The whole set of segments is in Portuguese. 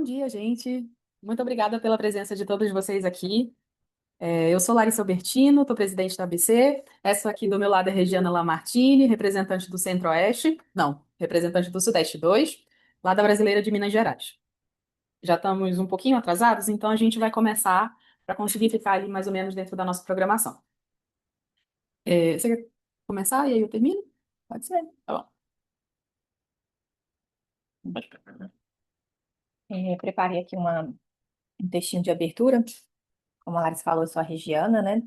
Bom dia, gente. Muito obrigada pela presença de todos vocês aqui. Eu sou Larissa Albertino, estou presidente da ABC. Essa aqui do meu lado é Regiana Lamartine, representante do Centro-Oeste, não, representante do Sudeste 2, lá da Brasileira de Minas Gerais. Já estamos um pouquinho atrasados, então a gente vai começar para conseguir ficar ali mais ou menos dentro da nossa programação. Você quer começar e aí eu termino? Pode ser, tá bom. Preparei aqui um textinho de abertura. Como a Larissa falou, eu sou a Regiana, né?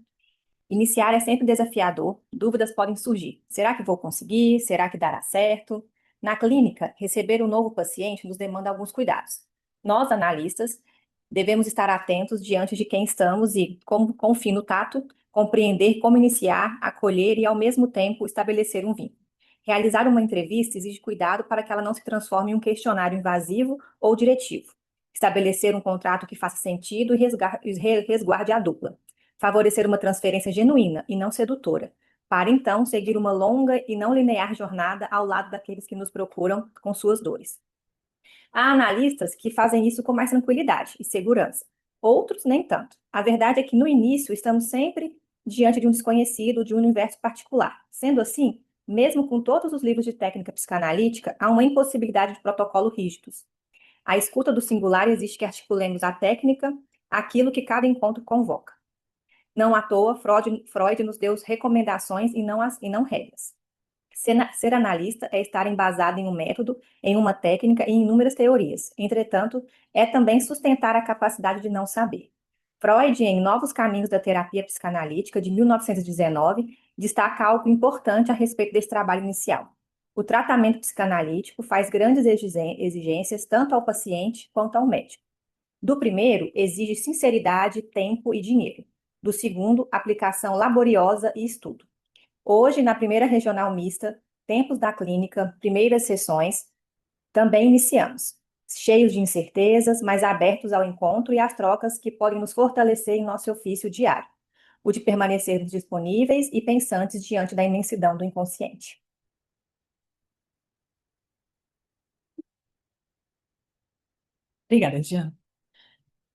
Iniciar é sempre desafiador, dúvidas podem surgir. Será que vou conseguir? Será que dará certo? Na clínica, receber um novo paciente nos demanda alguns cuidados. Nós, analistas, devemos estar atentos diante de quem estamos e, com o fim no tato, compreender como iniciar, acolher e, ao mesmo tempo, estabelecer um vínculo. Realizar uma entrevista exige cuidado para que ela não se transforme em um questionário invasivo ou diretivo. Estabelecer um contrato que faça sentido e resguarde a dupla. Favorecer uma transferência genuína e não sedutora, para então seguir uma longa e não linear jornada ao lado daqueles que nos procuram com suas dores. Há analistas que fazem isso com mais tranquilidade e segurança, outros nem tanto. A verdade é que no início estamos sempre diante de um desconhecido, de um universo particular. Sendo assim, mesmo com todos os livros de técnica psicanalítica, há uma impossibilidade de protocolo rígidos. A escuta do singular exige que articulemos a técnica, aquilo que cada encontro convoca. Não à toa, Freud nos deu recomendações e não regras. Ser analista é estar embasado em um método, em uma técnica e em inúmeras teorias. Entretanto, é também sustentar a capacidade de não saber. Freud, em Novos Caminhos da Terapia Psicanalítica, de 1919, destaca algo importante a respeito desse trabalho inicial. O tratamento psicanalítico faz grandes exigências tanto ao paciente quanto ao médico. Do primeiro, exige sinceridade, tempo e dinheiro. Do segundo, aplicação laboriosa e estudo. Hoje, na primeira regional mista, tempos da clínica, primeiras sessões, também iniciamos, cheios de incertezas, mas abertos ao encontro e às trocas que podem nos fortalecer em nosso ofício diário, o de permanecermos disponíveis e pensantes diante da imensidão do inconsciente. Obrigada, Jean.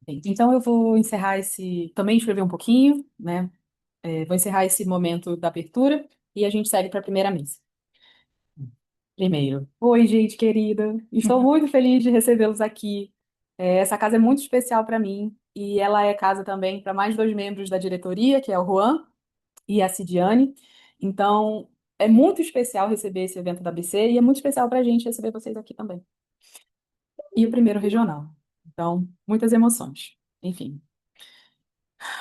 Bem, então eu vou encerrar também escrever um pouquinho, né? Vou encerrar esse momento da abertura e a gente segue para a primeira mesa. Primeiro, oi, gente querida. Estou muito feliz de recebê-los aqui. Essa casa é muito especial para mim e ela é casa também para mais dois membros da diretoria, que é o Juan e a Cidiane. Então, é muito especial receber esse evento da BC e é muito especial para a gente receber vocês aqui também. E o primeiro regional. Então, muitas emoções. Enfim.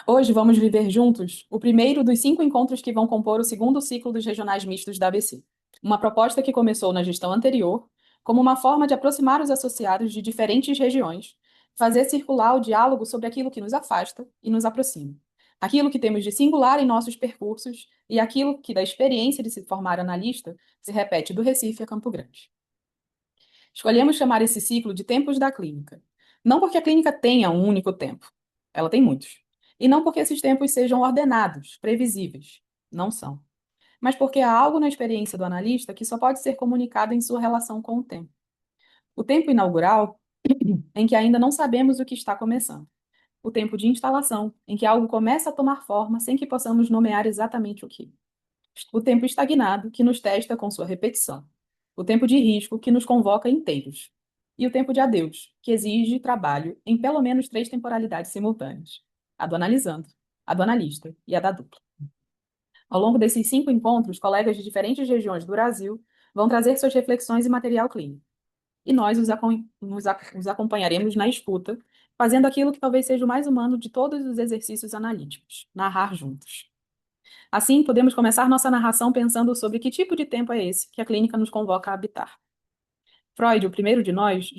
Hoje vamos viver juntos o primeiro dos 5 encontros que vão compor o segundo ciclo dos regionais mistos da ABC. Uma proposta que começou na gestão anterior, como uma forma de aproximar os associados de diferentes regiões, fazer circular o diálogo sobre aquilo que nos afasta e nos aproxima, aquilo que temos de singular em nossos percursos e aquilo que, da experiência de se formar analista, se repete do Recife a Campo Grande. Escolhemos chamar esse ciclo de Tempos da Clínica. Não porque a clínica tenha um único tempo, ela tem muitos. E não porque esses tempos sejam ordenados, previsíveis. Não são. Mas porque há algo na experiência do analista que só pode ser comunicado em sua relação com o tempo. O tempo inaugural, em que ainda não sabemos o que está começando. O tempo de instalação, em que algo começa a tomar forma sem que possamos nomear exatamente o que. O tempo estagnado, que nos testa com sua repetição. O tempo de risco, que nos convoca inteiros. E o tempo de adeus, que exige trabalho em pelo menos 3 temporalidades simultâneas: a do analisando, a do analista e a da dupla. Ao longo desses 5 encontros, colegas de diferentes regiões do Brasil vão trazer suas reflexões e material clínico. E nós os acompanharemos na escuta, fazendo aquilo que talvez seja o mais humano de todos os exercícios analíticos: narrar juntos. Assim, podemos começar nossa narração pensando sobre que tipo de tempo é esse que a clínica nos convoca a habitar. Freud, o primeiro de nós,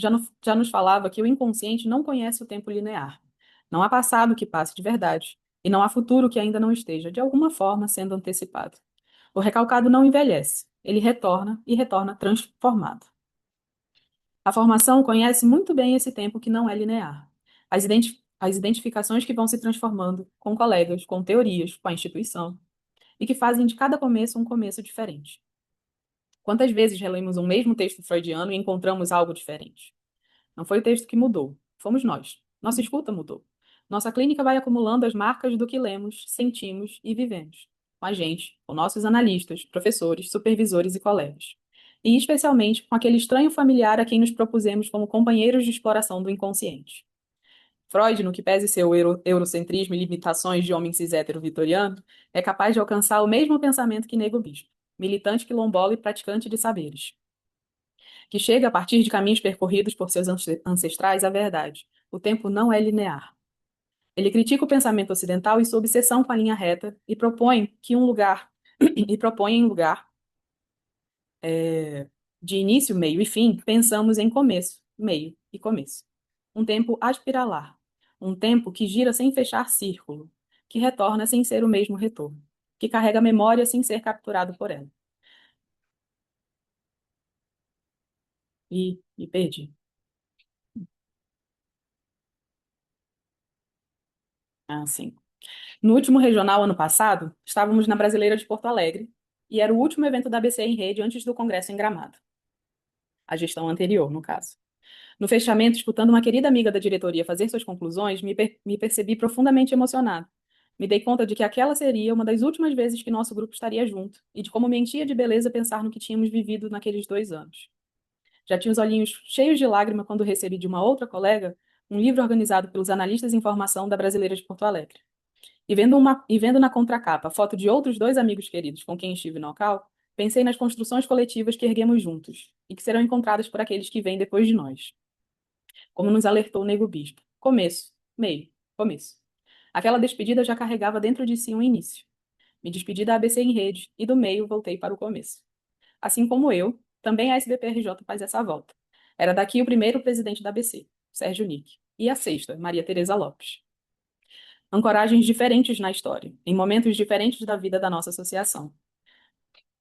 já nos falava que o inconsciente não conhece o tempo linear. Não há passado que passe de verdade, e não há futuro que ainda não esteja, de alguma forma, sendo antecipado. O recalcado não envelhece, ele retorna e retorna transformado. A formação conhece muito bem esse tempo que não é linear. As identificações que vão se transformando com colegas, com teorias, com a instituição, e que fazem de cada começo um começo diferente. Quantas vezes relemos um mesmo texto freudiano e encontramos algo diferente? Não foi o texto que mudou, fomos nós. Nossa escuta mudou. Nossa clínica vai acumulando as marcas do que lemos, sentimos e vivemos. Com a gente, com nossos analistas, professores, supervisores e colegas. E especialmente com aquele estranho familiar a quem nos propusemos como companheiros de exploração do inconsciente. Freud, no que pese seu eurocentrismo e limitações de homem cis hétero vitoriano, é capaz de alcançar o mesmo pensamento que Nego Bispo, militante quilombola e praticante de saberes, que chega a partir de caminhos percorridos por seus ancestrais à verdade. O tempo não é linear. Ele critica o pensamento ocidental e sua obsessão com a linha reta e propõe que um lugar e propõe em lugar de início, meio e fim, pensamos em começo, meio e começo. Um tempo aspiralar, um tempo que gira sem fechar círculo, que retorna sem ser o mesmo retorno, que carrega a memória sem ser capturado por ela. E perdi. Ah, sim. No último regional, ano passado, estávamos na Brasileira de Porto Alegre, e era o último evento da ABC em rede antes do Congresso em Gramado. A gestão anterior, no caso. No fechamento, escutando uma querida amiga da diretoria fazer suas conclusões, me percebi profundamente emocionado. Me dei conta de que aquela seria uma das últimas vezes que nosso grupo estaria junto, e de como me enchia de beleza pensar no que tínhamos vivido naqueles 2 anos. Já tinha os olhinhos cheios de lágrima quando recebi de uma outra colega um livro organizado pelos analistas em formação da Brasileira de Porto Alegre. E vendo na contracapa a foto de outros 2 amigos queridos com quem estive no local, pensei nas construções coletivas que erguemos juntos, e que serão encontradas por aqueles que vêm depois de nós. Como nos alertou o Nego Bispo. Começo, meio, começo. Aquela despedida já carregava dentro de si um início. Me despedi da ABC em rede e do meio voltei para o começo. Assim como eu, também a SBPRJ faz essa volta. Era daqui o primeiro presidente da ABC, Sérgio Nick, e a sexta, Maria Tereza Lopes. Ancoragens diferentes na história, em momentos diferentes da vida da nossa associação.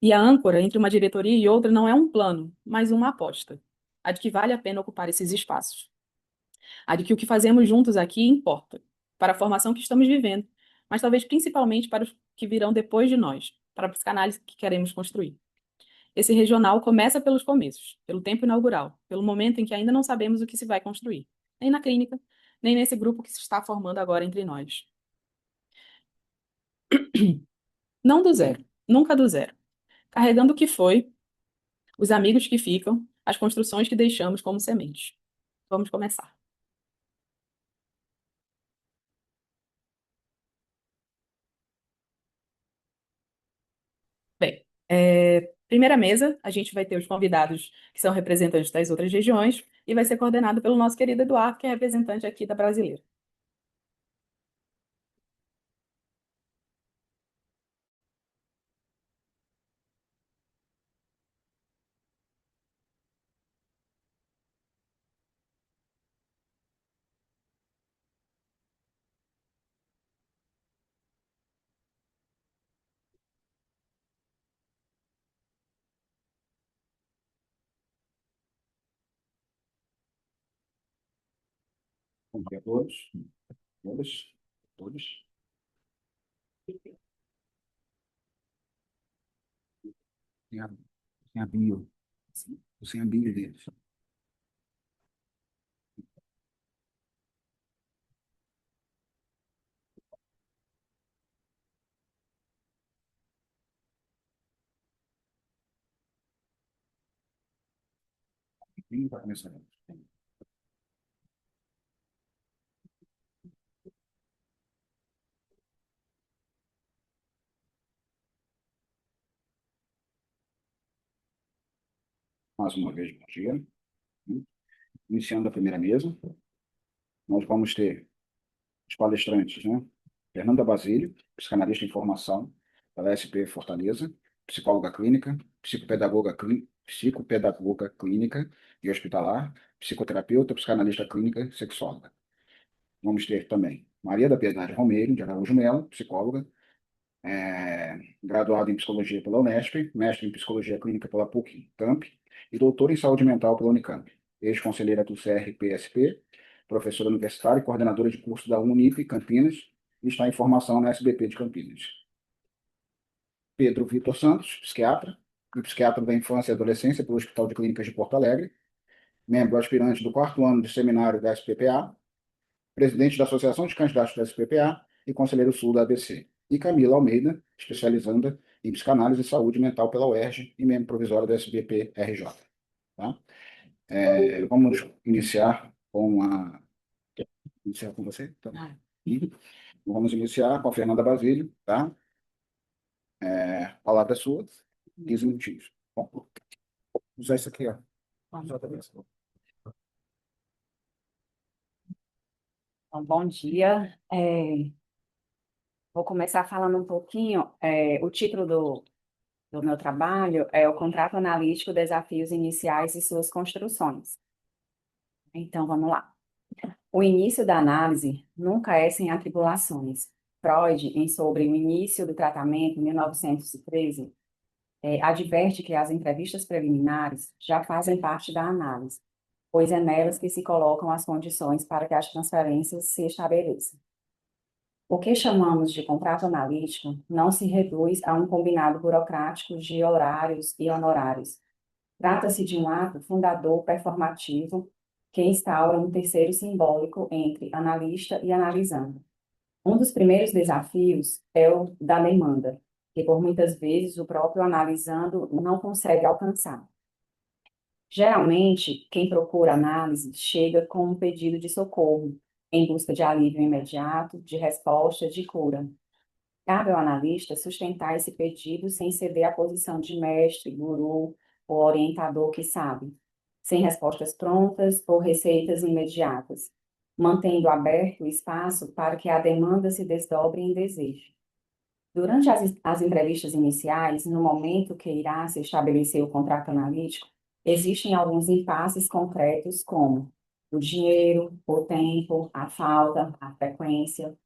E a âncora entre uma diretoria e outra não é um plano, mas uma aposta. A de que vale a pena ocupar esses espaços. A de que o que fazemos juntos aqui importa, para a formação que estamos vivendo, mas talvez principalmente para os que virão depois de nós, para a psicanálise que queremos construir. Esse regional começa pelos começos, pelo tempo inaugural, pelo momento em que ainda não sabemos o que se vai construir, nem na clínica, nem nesse grupo que se está formando agora entre nós. Não do zero, nunca do zero. Carregando o que foi, os amigos que ficam, as construções que deixamos como sementes. Vamos começar. Bem, primeira mesa, a gente vai ter os convidados que são representantes das outras regiões e vai ser coordenado pelo nosso querido Eduardo, que é representante aqui da Brasileira. Bom dia a todos, todas, todos. Tem a, tem a bio, sem a bio deles. Quem está começando? Mais uma vez, bom dia. Iniciando a primeira mesa, nós vamos ter os palestrantes, né? Fernanda Basílio, psicanalista em formação pela SP Fortaleza, psicóloga clínica, psicopedagoga clínica e hospitalar, psicoterapeuta, psicanalista clínica, sexóloga. Vamos ter também Maria da Piedade Romeiro, de Araújo Melo, psicóloga, graduada em psicologia pela Unesp, mestre em psicologia clínica pela PUC-Camp e doutor em saúde mental pela Unicamp. Ex-conselheira do CRPSP, professora universitária e coordenadora de curso da Unip Campinas e está em formação na SBP de Campinas. Pedro Vitor Santos, psiquiatra, e psiquiatra da infância e adolescência pelo Hospital de Clínicas de Porto Alegre, membro aspirante do 4º ano de seminário da SPPA, presidente da Associação de Candidatos da SPPA e conselheiro sul da ABC. E Camila Almeida, especializanda em psicanálise e saúde mental pela UERJ e membro provisório da SBP-RJ. Tá? Vamos iniciar com você? Tá. Vamos iniciar com a Fernanda Basílio, tá? Palavra é sua, 15 minutinhos. Bom, vou usar isso aqui, ó. Então, bom dia. Vou começar falando um pouquinho. O título do meu trabalho é o Contrato Analítico, Desafios Iniciais e Suas Construções. Então, vamos lá. O início da análise nunca é sem atribulações. Freud, em Sobre o Início do Tratamento, em 1913, adverte que as entrevistas preliminares já fazem parte da análise, pois é nelas que se colocam as condições para que as transferências se estabeleçam. O que chamamos de contrato analítico não se reduz a um combinado burocrático de horários e honorários. Trata-se de um ato fundador performativo que instaura um terceiro simbólico entre analista e analisando. Um dos primeiros desafios é o da demanda, que por muitas vezes o próprio analisando não consegue alcançar. Geralmente, quem procura análise chega com um pedido de socorro, em busca de alívio imediato, de resposta, de cura. Cabe ao analista sustentar esse pedido sem ceder à posição de mestre, guru ou orientador que sabe, sem respostas prontas ou receitas imediatas, mantendo aberto o espaço para que a demanda se desdobre em desejo. Durante as entrevistas iniciais, no momento que irá se estabelecer o contrato analítico, existem alguns impasses concretos, como o dinheiro, o tempo, a falta, a frequência.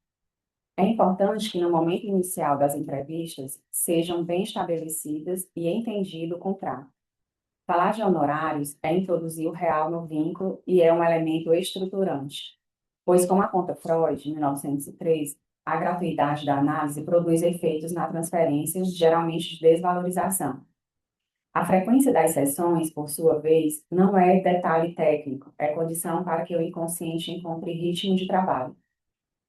É importante que no momento inicial das entrevistas sejam bem estabelecidas e entendido o contrato. Falar de honorários é introduzir o real no vínculo e é um elemento estruturante, pois, como aponta Freud, em 1903, a gratuidade da análise produz efeitos na transferência, geralmente de desvalorização. A frequência das sessões, por sua vez, não é detalhe técnico, é condição para que o inconsciente encontre ritmo de trabalho.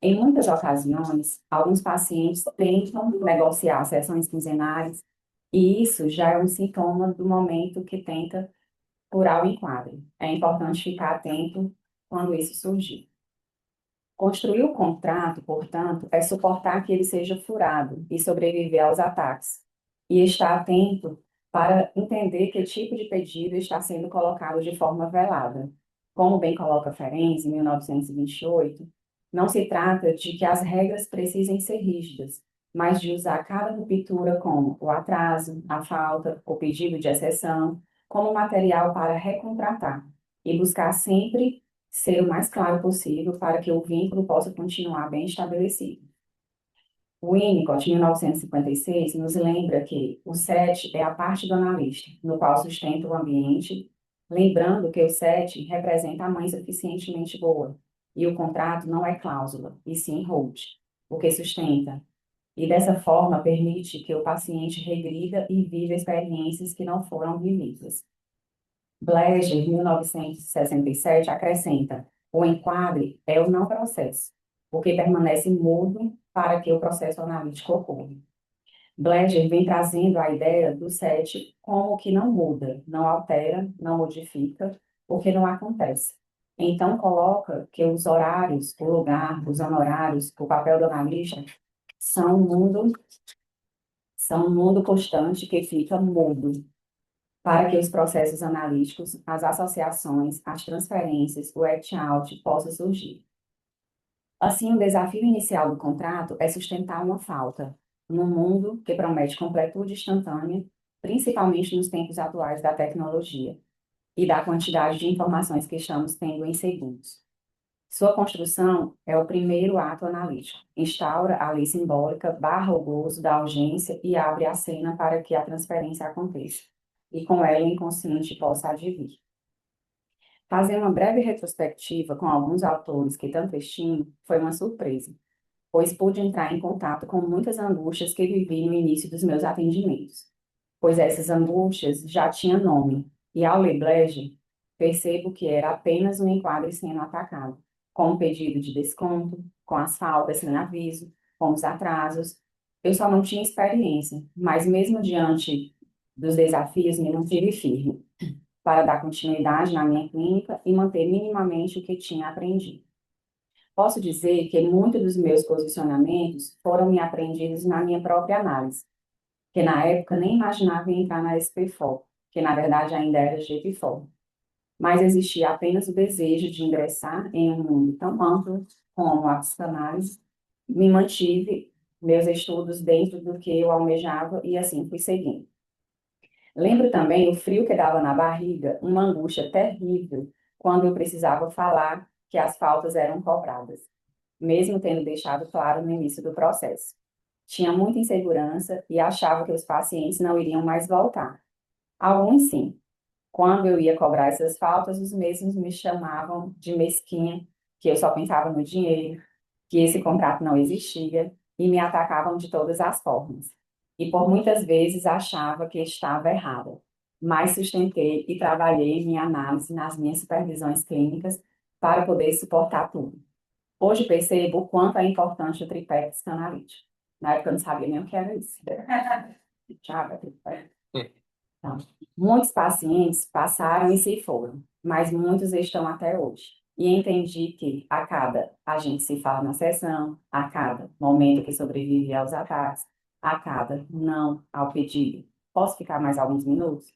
Em muitas ocasiões, alguns pacientes tentam negociar sessões quinzenais, e isso já é um sintoma do momento que tenta curar o enquadre. É importante ficar atento quando isso surgir. Construir o contrato, portanto, é suportar que ele seja furado e sobreviver aos ataques, e estar atento para entender que tipo de pedido está sendo colocado de forma velada. Como bem coloca Ferenczi, em 1928, não se trata de que as regras precisem ser rígidas, mas de usar cada ruptura como o atraso, a falta, o pedido de exceção, como material para recontratar, e buscar sempre ser o mais claro possível para que o vínculo possa continuar bem estabelecido. O Winnicott, em 1956, nos lembra que o SET é a parte do analista, no qual sustenta o ambiente, lembrando que o SET representa a mãe suficientemente boa, e o contrato não é cláusula, e sim hold, o que sustenta, e dessa forma permite que o paciente regrida e viva experiências que não foram vividas. Bleger, em 1967, acrescenta: o enquadre é o não processo, porque permanece mudo para que o processo analítico ocorra. Bleger vem trazendo a ideia do SET como que não muda, não altera, não modifica, porque não acontece. Então, coloca que os horários, o lugar, os honorários, o papel do analista são um mundo constante que fica mudo, para que os processos analíticos, as associações, as transferências, o act-out possam surgir. Assim, o desafio inicial do contrato é sustentar uma falta, num mundo que promete completude instantânea, principalmente nos tempos atuais da tecnologia e da quantidade de informações que estamos tendo em segundos. Sua construção é o primeiro ato analítico. Instaura a lei simbólica, barra o gozo da urgência e abre a cena para que a transferência aconteça, e com ela o inconsciente possa advir. Fazer uma breve retrospectiva com alguns autores que tanto estimo foi uma surpresa, pois pude entrar em contato com muitas angústias que vivi no início dos meus atendimentos, pois essas angústias já tinham nome, e ao ler Bleger, percebo que era apenas um enquadre sendo atacado, com o pedido de desconto, com as faltas sem aviso, com os atrasos. Eu só não tinha experiência, mas mesmo diante dos desafios, me mantive firme para dar continuidade na minha clínica e manter minimamente o que tinha aprendido. Posso dizer que muitos dos meus posicionamentos foram me aprendidos na minha própria análise, que na época nem imaginava em entrar na SPFOL, que na verdade ainda era GPFOL. Mas existia apenas o desejo de ingressar em um mundo tão amplo como a psicanálise. Me mantive meus estudos dentro do que eu almejava e assim fui seguindo. Lembro também o frio que dava na barriga, uma angústia terrível quando eu precisava falar que as faltas eram cobradas, mesmo tendo deixado claro no início do processo. Tinha muita insegurança e achava que os pacientes não iriam mais voltar. Alguns sim. Quando eu ia cobrar essas faltas, os mesmos me chamavam de mesquinha, que eu só pensava no dinheiro, que esse contrato não existia e me atacavam de todas as formas. E por muitas vezes achava que estava errada, mas sustentei e trabalhei minha análise nas minhas supervisões clínicas para poder suportar tudo. Hoje percebo o quanto é importante o tripé psicanalítico. Na época eu não sabia nem o que era isso. Chave, tripé. Então, muitos pacientes passaram e se foram, mas muitos estão até hoje. E entendi que a cada a gente se fala na sessão, a cada momento que sobrevive aos ataques, a cada não ao pedido. Posso ficar mais alguns minutos?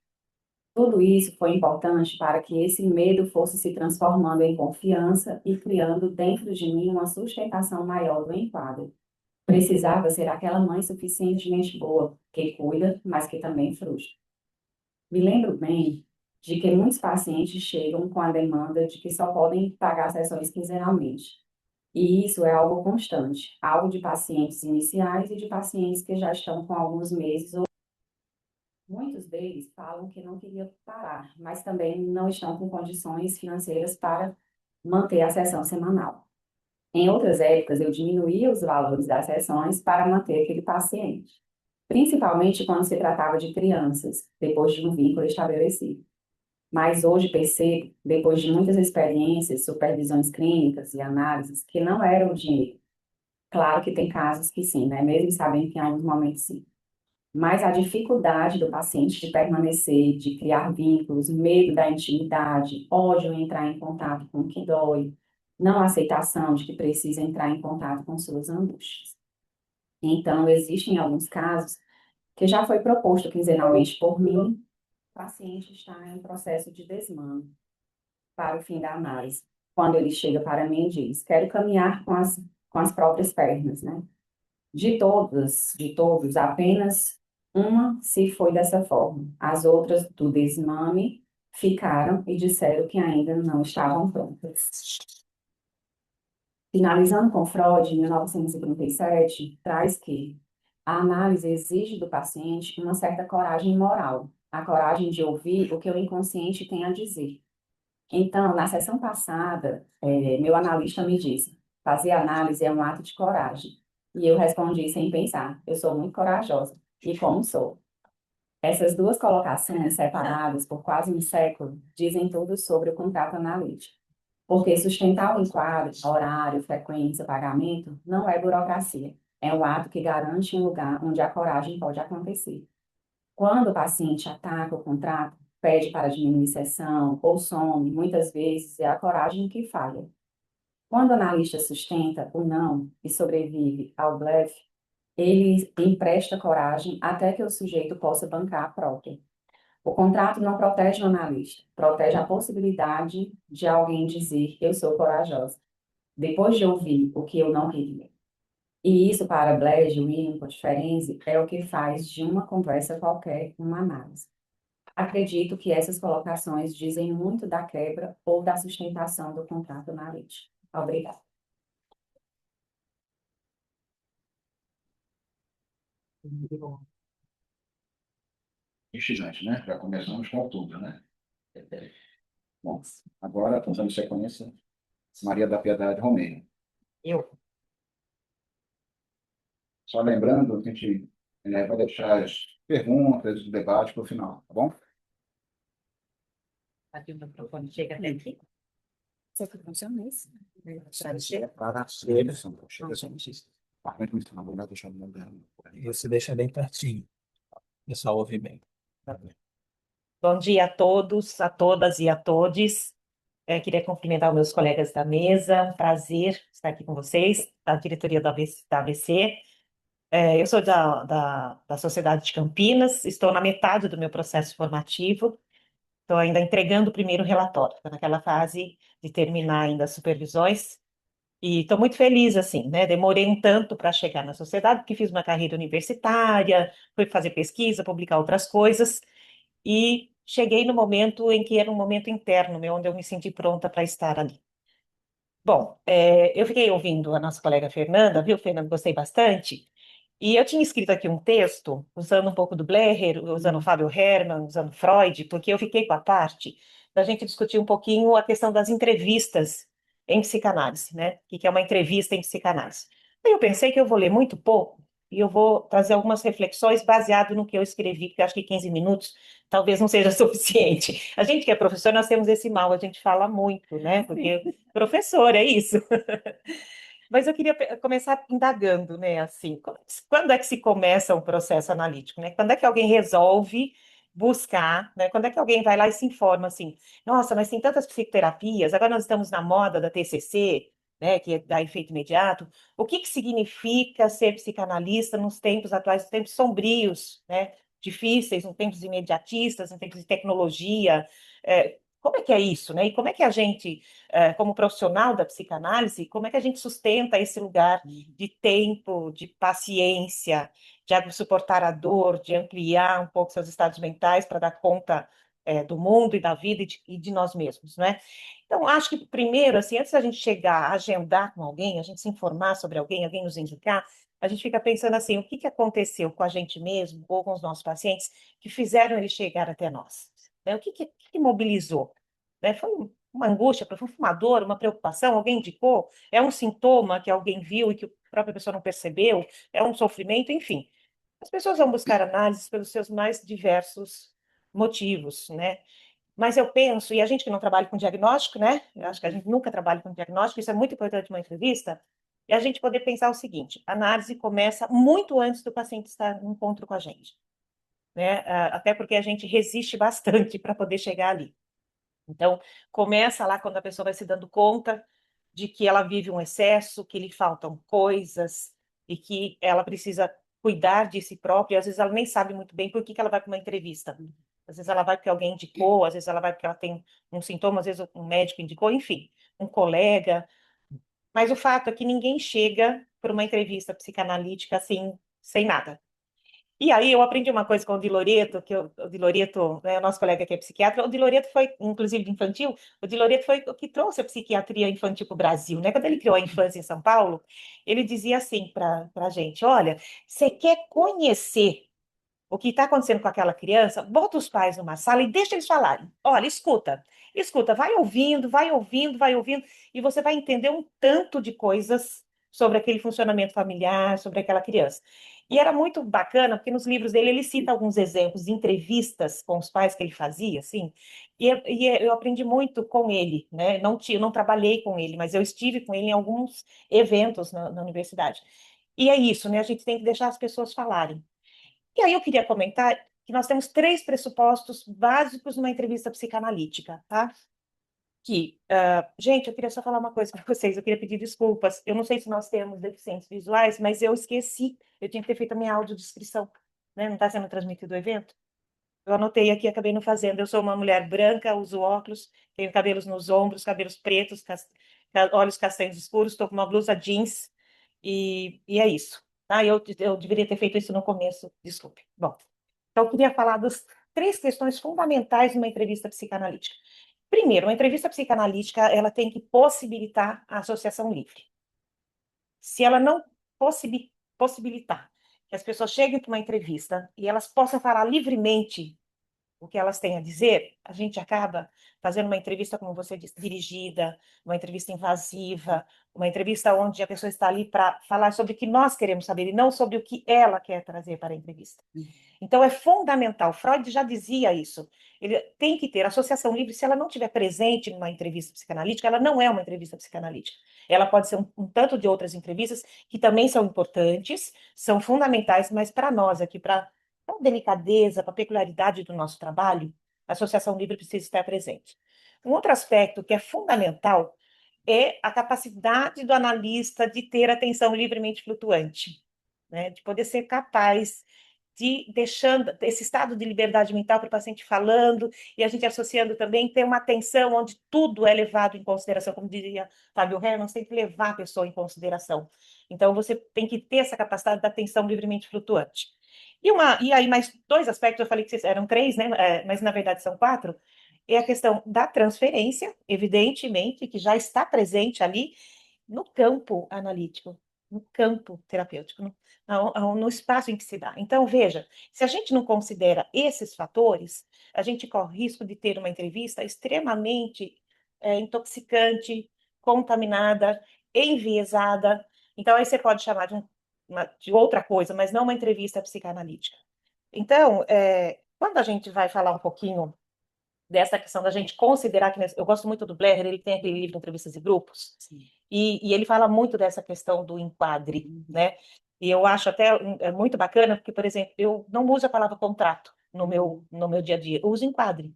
Tudo isso foi importante para que esse medo fosse se transformando em confiança e criando dentro de mim uma sustentação maior do enquadro. Precisava ser aquela mãe suficientemente boa, que cuida, mas que também frustra. Me lembro bem de que muitos pacientes chegam com a demanda de que só podem pagar sessões quinzenalmente. E isso é algo constante, algo de pacientes iniciais e de pacientes que já estão com alguns meses. Muitos deles falam que não queriam parar, mas também não estão com condições financeiras para manter a sessão semanal. Em outras épocas, eu diminuía os valores das sessões para manter aquele paciente, principalmente quando se tratava de crianças, depois de um vínculo estabelecido. Mas hoje percebo, depois de muitas experiências, supervisões clínicas e análises, que não era o dinheiro. Claro que tem casos que sim, né? Mesmo sabendo que em alguns momentos sim. Mas a dificuldade do paciente de permanecer, de criar vínculos, medo da intimidade, ódio em entrar em contato com o que dói, não aceitação de que precisa entrar em contato com suas angústias. Então, existem alguns casos que já foi proposto quinzenalmente por mim, o paciente está em processo de desmame para o fim da análise. Quando ele chega para mim e diz, quero caminhar com as próprias pernas, né? De todos, apenas uma se foi dessa forma. As outras do desmame ficaram e disseram que ainda não estavam prontas. Finalizando com Freud, em 1937, traz que a análise exige do paciente uma certa coragem moral, a coragem de ouvir o que o inconsciente tem a dizer. Então, na sessão passada, meu analista me disse, fazer análise é um ato de coragem. E eu respondi sem pensar, eu sou muito corajosa. E como sou? Essas duas colocações, separadas por quase um século, dizem tudo sobre o contrato analítico. Porque sustentar o enquadro, horário, frequência, pagamento, não é burocracia. É um ato que garante um lugar onde a coragem pode acontecer. Quando o paciente ataca o contrato, pede para diminuir sessão ou some, muitas vezes é a coragem que falha. Quando o analista sustenta o não e sobrevive ao blefe, ele empresta coragem até que o sujeito possa bancar a própria. O contrato não protege o analista, protege a possibilidade de alguém dizer eu sou corajosa, depois de ouvir o que eu não queria. E isso, para Blaise, Winnicott, Ferenczi, é o que faz de uma conversa qualquer uma análise. Acredito que essas colocações dizem muito da quebra ou da sustentação do contrato analítico. Obrigada. Instigante, né? Já começamos com outubro, né? Bom, agora, dando sequência, Maria da Piedade Romero. Eu. Só lembrando que a gente vai deixar as perguntas, o debate para o final, tá bom? Aqui o microfone chega até aqui. Você que funciona isso? Chega. Você deixa bem pertinho. O pessoal ouve bem. Bom dia a todos, a todas e a todes. Queria cumprimentar os meus colegas da mesa. Um prazer estar aqui com vocês, da diretoria da ABC. Eu sou da Sociedade de Campinas, estou na metade do meu processo formativo. Estou ainda entregando o primeiro relatório, estou naquela fase de terminar ainda as supervisões. E estou muito feliz, assim, né? Demorei um tanto para chegar na sociedade, porque fiz uma carreira universitária, fui fazer pesquisa, publicar outras coisas, e cheguei no momento em que era um momento interno meu, onde eu me senti pronta para estar ali. Bom, eu fiquei ouvindo a nossa colega Fernanda, viu, Fernanda? Gostei bastante. E eu tinha escrito aqui um texto, usando um pouco do Blecher, usando o Fábio Hermann, usando Freud, porque eu fiquei com a parte da gente discutir um pouquinho a questão das entrevistas em psicanálise, né? O que é uma entrevista em psicanálise? Aí eu pensei que eu vou ler muito pouco e eu vou trazer algumas reflexões baseado no que eu escrevi, porque eu acho que 15 minutos talvez não seja suficiente. A gente que é professor, nós temos esse mal, a gente fala muito, né? Porque professor, é isso. Mas eu queria começar indagando, né, assim, quando é que se começa um processo analítico, né? Quando é que alguém resolve buscar, né? Quando é que alguém vai lá e se informa assim, nossa, mas tem tantas psicoterapias, agora nós estamos na moda da TCC, né, que dá efeito imediato. O que que significa ser psicanalista nos tempos atuais, tempos sombrios, né? Difíceis, nos tempos imediatistas, nos tempos de tecnologia? Como é que é isso, né? E como é que a gente como profissional da psicanálise, como é que a gente sustenta esse lugar de tempo, de paciência, de suportar a dor, de ampliar um pouco seus estados mentais para dar conta do mundo e da vida e de nós mesmos, né? Então, acho que primeiro, assim, antes da gente chegar a agendar com alguém, a gente se informar sobre alguém, alguém nos indicar, a gente fica pensando assim, o que que aconteceu com a gente mesmo ou com os nossos pacientes que fizeram ele chegar até nós? Né? O que mobilizou? Né? Foi uma angústia, foi uma dor, uma preocupação, alguém indicou, é um sintoma que alguém viu e que a própria pessoa não percebeu, é um sofrimento, enfim. As pessoas vão buscar análises pelos seus mais diversos motivos, né? Mas eu penso, e a gente que não trabalha com diagnóstico, né? Eu acho que a gente nunca trabalha com diagnóstico, isso é muito importante numa entrevista, é a gente poder pensar o seguinte: a análise começa muito antes do paciente estar em encontro com a gente, né? Até porque a gente resiste bastante para poder chegar ali. Então, começa lá quando a pessoa vai se dando conta de que ela vive um excesso, que lhe faltam coisas e que ela precisa cuidar de si própria. Às vezes ela nem sabe muito bem por que ela vai para uma entrevista. Às vezes ela vai porque alguém indicou, às vezes ela vai porque ela tem um sintoma, às vezes um médico indicou, enfim, um colega. Mas o fato é que ninguém chega para uma entrevista psicanalítica assim, sem nada. E aí eu aprendi uma coisa com o Di Loreto, o Di Loreto, né, o nosso colega que é psiquiatra, o Di Loreto foi, inclusive de infantil, o Di Loreto foi o que trouxe a psiquiatria infantil para o Brasil, né? Quando ele criou a infância em São Paulo, ele dizia assim para a gente, olha, você quer conhecer o que está acontecendo com aquela criança, bota os pais numa sala e deixa eles falarem. Olha, escuta, escuta, vai ouvindo, vai ouvindo, vai ouvindo, e você vai entender um tanto de coisas sobre aquele funcionamento familiar, sobre aquela criança. E era muito bacana, porque nos livros dele ele cita alguns exemplos de entrevistas com os pais que ele fazia, assim, e eu aprendi muito com ele, né? Eu não trabalhei com ele, mas eu estive com ele em alguns eventos na universidade. E é isso, né? A gente tem que deixar as pessoas falarem. E aí eu queria comentar que nós temos três pressupostos básicos numa entrevista psicanalítica, tá? Gente, eu queria só falar uma coisa para vocês, eu queria pedir desculpas. Eu não sei se nós temos deficientes visuais, mas eu esqueci, eu tinha que ter feito a minha audiodescrição, né? Não está sendo transmitido o evento? Eu anotei aqui, acabei não fazendo. Eu sou uma mulher branca, uso óculos, tenho cabelos nos ombros, cabelos pretos, olhos castanhos escuros, estou com uma blusa jeans e é isso. Tá? Eu deveria ter feito isso no começo, desculpe. Bom, então eu queria falar das três questões fundamentais numa entrevista psicanalítica. Primeiro, uma entrevista psicanalítica, ela tem que possibilitar a associação livre. Se ela não possibilitar que as pessoas cheguem para uma entrevista e elas possam falar livremente o que elas têm a dizer, a gente acaba fazendo uma entrevista, como você disse, dirigida, uma entrevista invasiva, uma entrevista onde a pessoa está ali para falar sobre o que nós queremos saber e não sobre o que ela quer trazer para a entrevista. Então, é fundamental. Freud já dizia isso. Ele tem que ter associação livre. Se ela não estiver presente numa entrevista psicanalítica, ela não é uma entrevista psicanalítica. Ela pode ser um tanto de outras entrevistas que também são importantes, são fundamentais, mas para nós aqui, para a delicadeza, para a peculiaridade do nosso trabalho, a associação livre precisa estar presente. Um outro aspecto que é fundamental é a capacidade do analista de ter atenção livremente flutuante, né? De poder ser capaz de deixando esse estado de liberdade mental para o paciente falando, e a gente associando também ter uma atenção onde tudo é levado em consideração, como diria Fábio Herman, você tem que levar a pessoa em consideração. Então, você tem que ter essa capacidade da atenção livremente flutuante. E aí, mais dois aspectos, eu falei que eram três, né? Mas na verdade são quatro. É a questão da transferência, evidentemente, que já está presente ali no campo analítico, no campo terapêutico, no espaço em que se dá. Então, veja, se a gente não considera esses fatores, a gente corre risco de ter uma entrevista extremamente intoxicante, contaminada, enviesada. Então, aí você pode chamar de outra coisa, mas não uma entrevista psicanalítica. Então, quando a gente vai falar um pouquinho dessa questão da gente considerar que... Eu gosto muito do Blair, ele tem aquele livro Entrevistas e Grupos, e ele fala muito dessa questão do enquadre, né? E eu acho até muito bacana, porque, por exemplo, eu não uso a palavra contrato no meu dia a dia, eu uso enquadre.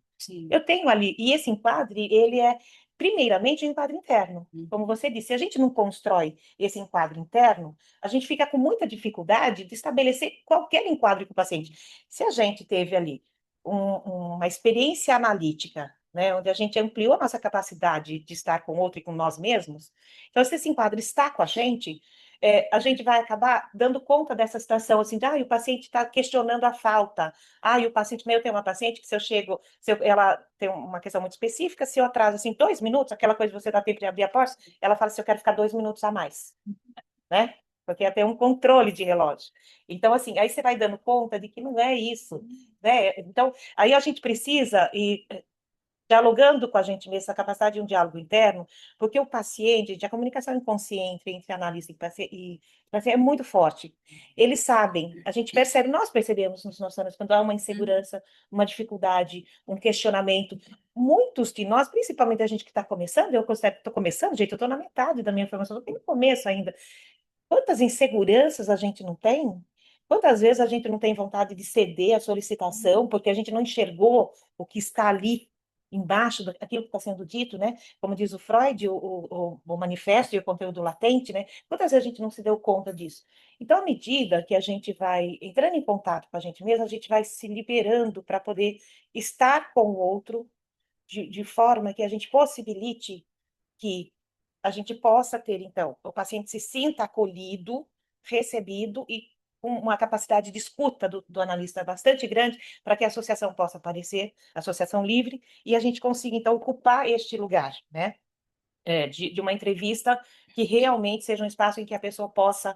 Eu tenho ali, e esse enquadre, ele é, primeiramente, um enquadre interno. Como você disse, se a gente não constrói esse enquadre interno, a gente fica com muita dificuldade de estabelecer qualquer enquadre com o paciente. Se a gente teve ali uma experiência analítica, né, onde a gente ampliou a nossa capacidade de estar com o outro e com nós mesmos, então, se esse enquadro está com a gente vai acabar dando conta dessa situação, assim, o paciente está questionando a falta, o paciente, eu tenho uma paciente que se eu chego, ela tem uma questão muito específica, se eu atraso, assim, 2 minutos, aquela coisa de você dá tempo de abrir a porta, ela fala assim, eu quero ficar 2 minutos a mais, né? Porque ia ter um controle de relógio. Então, assim, aí você vai dando conta de que não é isso, né? Então, aí a gente precisa ir dialogando com a gente mesmo, essa capacidade de um diálogo interno, porque o paciente, a comunicação inconsciente entre analista e paciente é muito forte. Eles sabem, a gente percebe, nós percebemos nos nossos anos, quando há uma insegurança, uma dificuldade, um questionamento. Muitos de nós, principalmente a gente que está começando, eu estou começando, gente, eu estou na metade da minha formação, estou no começo ainda. Quantas inseguranças a gente não tem? Quantas vezes a gente não tem vontade de ceder à solicitação porque a gente não enxergou o que está ali embaixo daquilo que está sendo dito, né? Como diz o Freud, o manifesto e o conteúdo latente, né? Quantas vezes a gente não se deu conta disso? Então, à medida que a gente vai entrando em contato com a gente mesmo, a gente vai se liberando para poder estar com o outro de forma que a gente possibilite que a gente possa ter, então, o paciente se sinta acolhido, recebido e com uma capacidade de escuta do analista bastante grande para que a associação possa aparecer, associação livre, e a gente consiga, então, ocupar este lugar, né? De uma entrevista que realmente seja um espaço em que a pessoa possa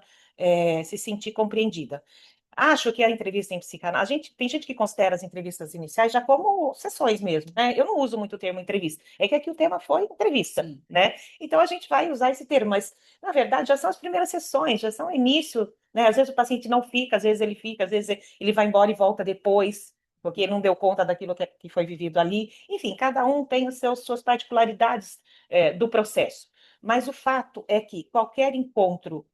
se sentir compreendida. Acho que a entrevista em psicanálise, tem gente que considera as entrevistas iniciais já como sessões mesmo, né? Eu não uso muito o termo entrevista, é que aqui o tema foi entrevista, né? Então a gente vai usar esse termo, mas na verdade já são as primeiras sessões, já são o início, né? Às vezes o paciente não fica, às vezes ele fica, às vezes ele vai embora e volta depois, porque não deu conta daquilo que foi vivido ali. Enfim, cada um tem suas particularidades do processo. Mas o fato é que qualquer encontro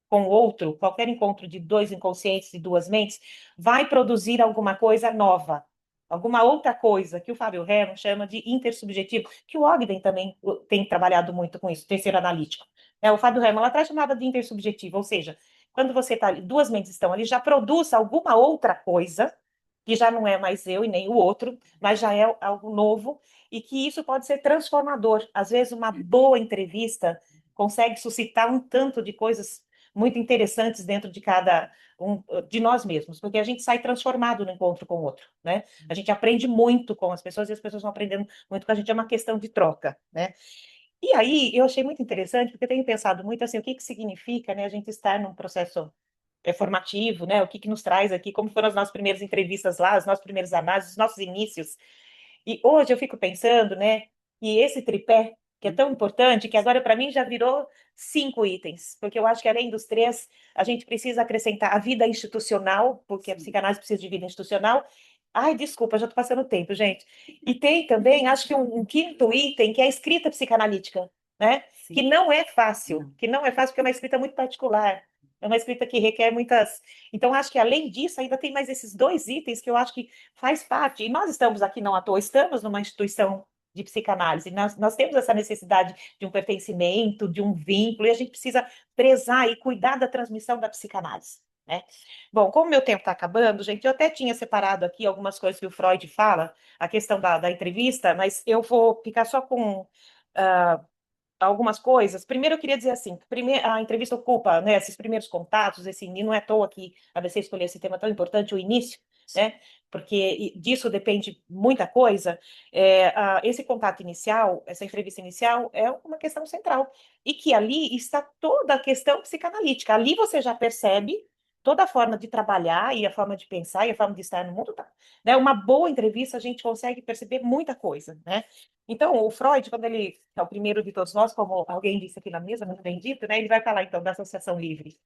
com o outro, qualquer encontro de dois inconscientes e duas mentes, vai produzir alguma coisa nova, alguma outra coisa que o Fábio Herman chama de intersubjetivo, que o Ogden também tem trabalhado muito com isso, terceiro analítico. O Fábio Herman lá atrás chamava de intersubjetivo, ou seja, quando você está ali, duas mentes estão ali, já produz alguma outra coisa, que já não é mais eu e nem o outro, mas já é algo novo, e que isso pode ser transformador. Às vezes, uma boa entrevista consegue suscitar um tanto de coisas muito interessantes dentro de cada um de nós mesmos, porque a gente sai transformado no encontro com o outro, né? A gente aprende muito com as pessoas e as pessoas vão aprendendo muito com a gente, é uma questão de troca, né? E aí, eu achei muito interessante, porque eu tenho pensado muito assim, o que significa, né, a gente estar num processo formativo, né? O que nos traz aqui, como foram as nossas primeiras entrevistas lá, as nossas primeiras análises, os nossos inícios. E hoje eu fico pensando, né, que esse tripé, que é tão importante, que agora para mim já virou 5 itens, porque eu acho que além dos 3, a gente precisa acrescentar a vida institucional, porque a psicanálise precisa de vida institucional. Ai, desculpa, já estou passando o tempo, gente. E tem também, acho que um quinto item, que é a escrita psicanalítica, né? Que não é fácil, que não é fácil, porque é uma escrita muito particular. É uma escrita que requer muitas. Então, acho que além disso, ainda tem mais esses 2 itens que eu acho que faz parte. E nós estamos aqui não à toa, estamos numa instituição de psicanálise. Nós temos essa necessidade de um pertencimento, de um vínculo, e a gente precisa prezar e cuidar da transmissão da psicanálise, né? Bom, como meu tempo está acabando, gente, eu até tinha separado aqui algumas coisas que o Freud fala, a questão da entrevista, mas eu vou ficar só com algumas coisas. Primeiro, eu queria dizer assim, a entrevista ocupa, né, esses primeiros contatos, e não é à toa que a ABC escolheu esse tema tão importante, o início, né, porque disso depende muita coisa. Esse contato inicial, essa entrevista inicial, é uma questão central, e que ali está toda a questão psicanalítica. Ali você já percebe toda a forma de trabalhar e a forma de pensar e a forma de estar no mundo, né? Uma boa entrevista, a gente consegue perceber muita coisa, né? Então, o Freud, quando ele é o primeiro de todos nós, como alguém disse aqui na mesa, muito bem dito, né? Ele vai falar, então, da associação livre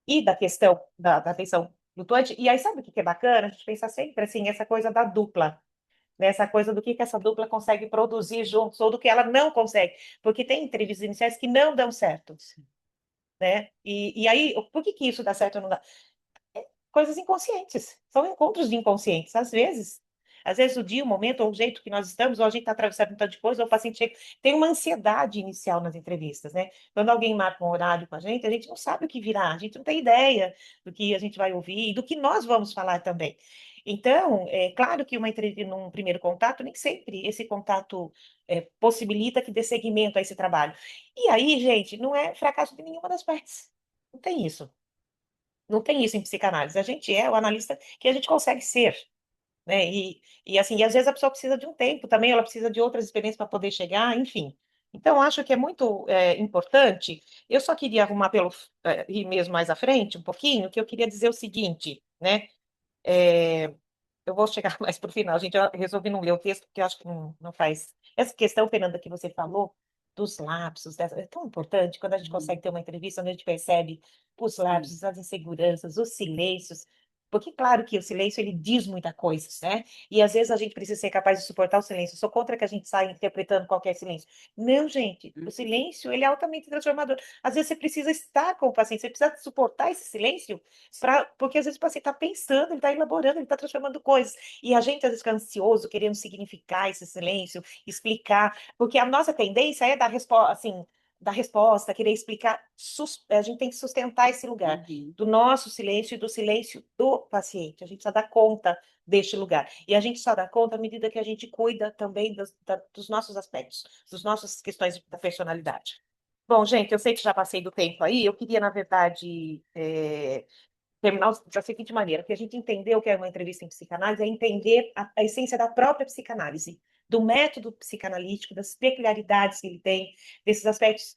e da questão da atenção flutuante. E aí, sabe o que é bacana? A gente pensa sempre, assim, essa coisa da dupla, né? Essa coisa do que essa dupla consegue produzir juntos ou do que ela não consegue. Porque tem entrevistas iniciais que não dão certo, né? E aí, por que isso dá certo ou não dá? Coisas inconscientes, são encontros de inconscientes, às vezes o dia, o momento, ou o jeito que nós estamos, ou a gente está atravessando um tanto de coisa, ou o paciente chega, tem uma ansiedade inicial nas entrevistas, né? Quando alguém marca um horário com a gente não sabe o que virá, a gente não tem ideia do que a gente vai ouvir, e do que nós vamos falar também. Então, é claro que uma entrevista, num primeiro contato, nem sempre esse contato possibilita que dê seguimento a esse trabalho. E aí, gente, não é fracasso de nenhuma das partes. Não tem isso. Não tem isso em psicanálise. A gente é o analista que a gente consegue ser, né? E às vezes a pessoa precisa de um tempo também, ela precisa de outras experiências para poder chegar, enfim. Então, acho que é muito importante. Eu só queria arrumar ir mesmo mais à frente, um pouquinho, que eu queria dizer o seguinte, né? É, eu vou chegar mais para o final, gente. Eu resolvi não ler o texto, porque eu acho que não faz. Essa questão, Fernanda, que você falou, dos lapsos, é tão importante quando a gente consegue ter uma entrevista onde a gente percebe os lapsos, as inseguranças, os silêncios. Porque, claro que o silêncio, ele diz muita coisa, né? E às vezes a gente precisa ser capaz de suportar o silêncio. Eu sou contra que a gente saia interpretando qualquer silêncio. Não, gente, o silêncio, ele é altamente transformador. Às vezes você precisa estar com o paciente, você precisa suportar esse silêncio porque às vezes o paciente está pensando, ele está elaborando, ele está transformando coisas. E a gente às vezes fica ansioso, querendo significar esse silêncio, explicar, porque a nossa tendência é dar resposta, assim, da resposta, querer explicar, a gente tem que sustentar esse lugar do nosso silêncio e do silêncio do paciente. A gente precisa dar conta deste lugar. E a gente só dá conta à medida que a gente cuida também dos nossos aspectos, das nossas questões da personalidade. Bom, gente, eu sei que já passei do tempo aí, eu queria, na verdade, terminar da seguinte maneira, que a gente entendeu que é uma entrevista em psicanálise, é entender a essência da própria psicanálise, do método psicanalítico, das peculiaridades que ele tem, desses aspectos.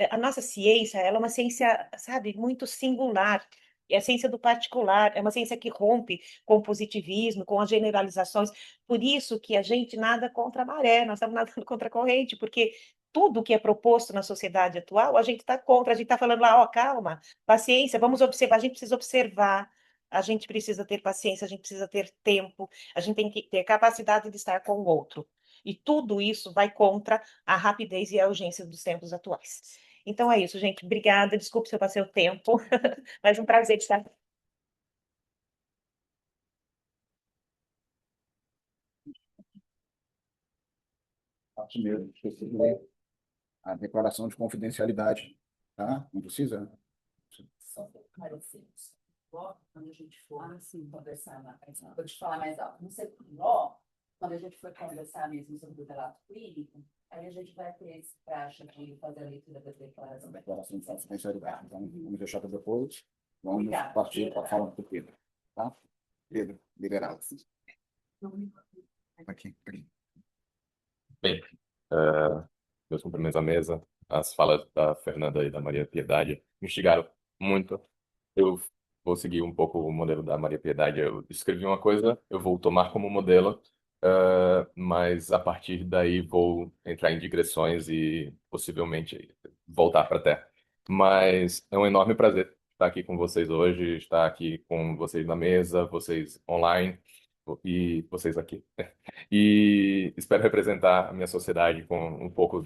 A nossa ciência, ela é uma ciência, sabe, muito singular. É a ciência do particular, é uma ciência que rompe com o positivismo, com as generalizações. Por isso que a gente nada contra a maré, nós estamos nadando contra a corrente, porque tudo que é proposto na sociedade atual, a gente está contra, a gente está falando lá, ó, calma, paciência, vamos observar, a gente precisa observar, a gente precisa ter paciência, a gente precisa ter tempo, a gente tem que ter capacidade de estar com o outro. E tudo isso vai contra a rapidez e a urgência dos tempos atuais. Então é isso, gente. Obrigada. Desculpe se eu passei o tempo, mas um prazer de estar aqui. Faço mesmo, esqueci de ler a declaração de confidencialidade, tá? Não precisa? Só para esclarecer, quando a gente for conversar mais, vou te falar mais alto. No segundo nó, quando a gente for conversar mesmo sobre o relato clínico, aí a gente vai ter esse praxe de fazer a leitura da declaração. Declaração de confidencialidade. Então, vamos deixar para depois. Vamos Obrigada. partir para a fala do Pedro, tá? Pedro, liberado. Aqui, aqui. Bem, meus cumprimentos à mesa. As falas da Fernanda e da Maria Piedade me instigaram muito. Eu vou seguir um pouco o modelo da Maria Piedade. Eu escrevi uma coisa, eu vou tomar como modelo, mas a partir daí vou entrar em digressões e possivelmente voltar para a Terra. Mas é um enorme prazer estar aqui com vocês hoje, estar aqui com vocês na mesa, vocês online e vocês aqui. E espero representar a minha sociedade com um pouco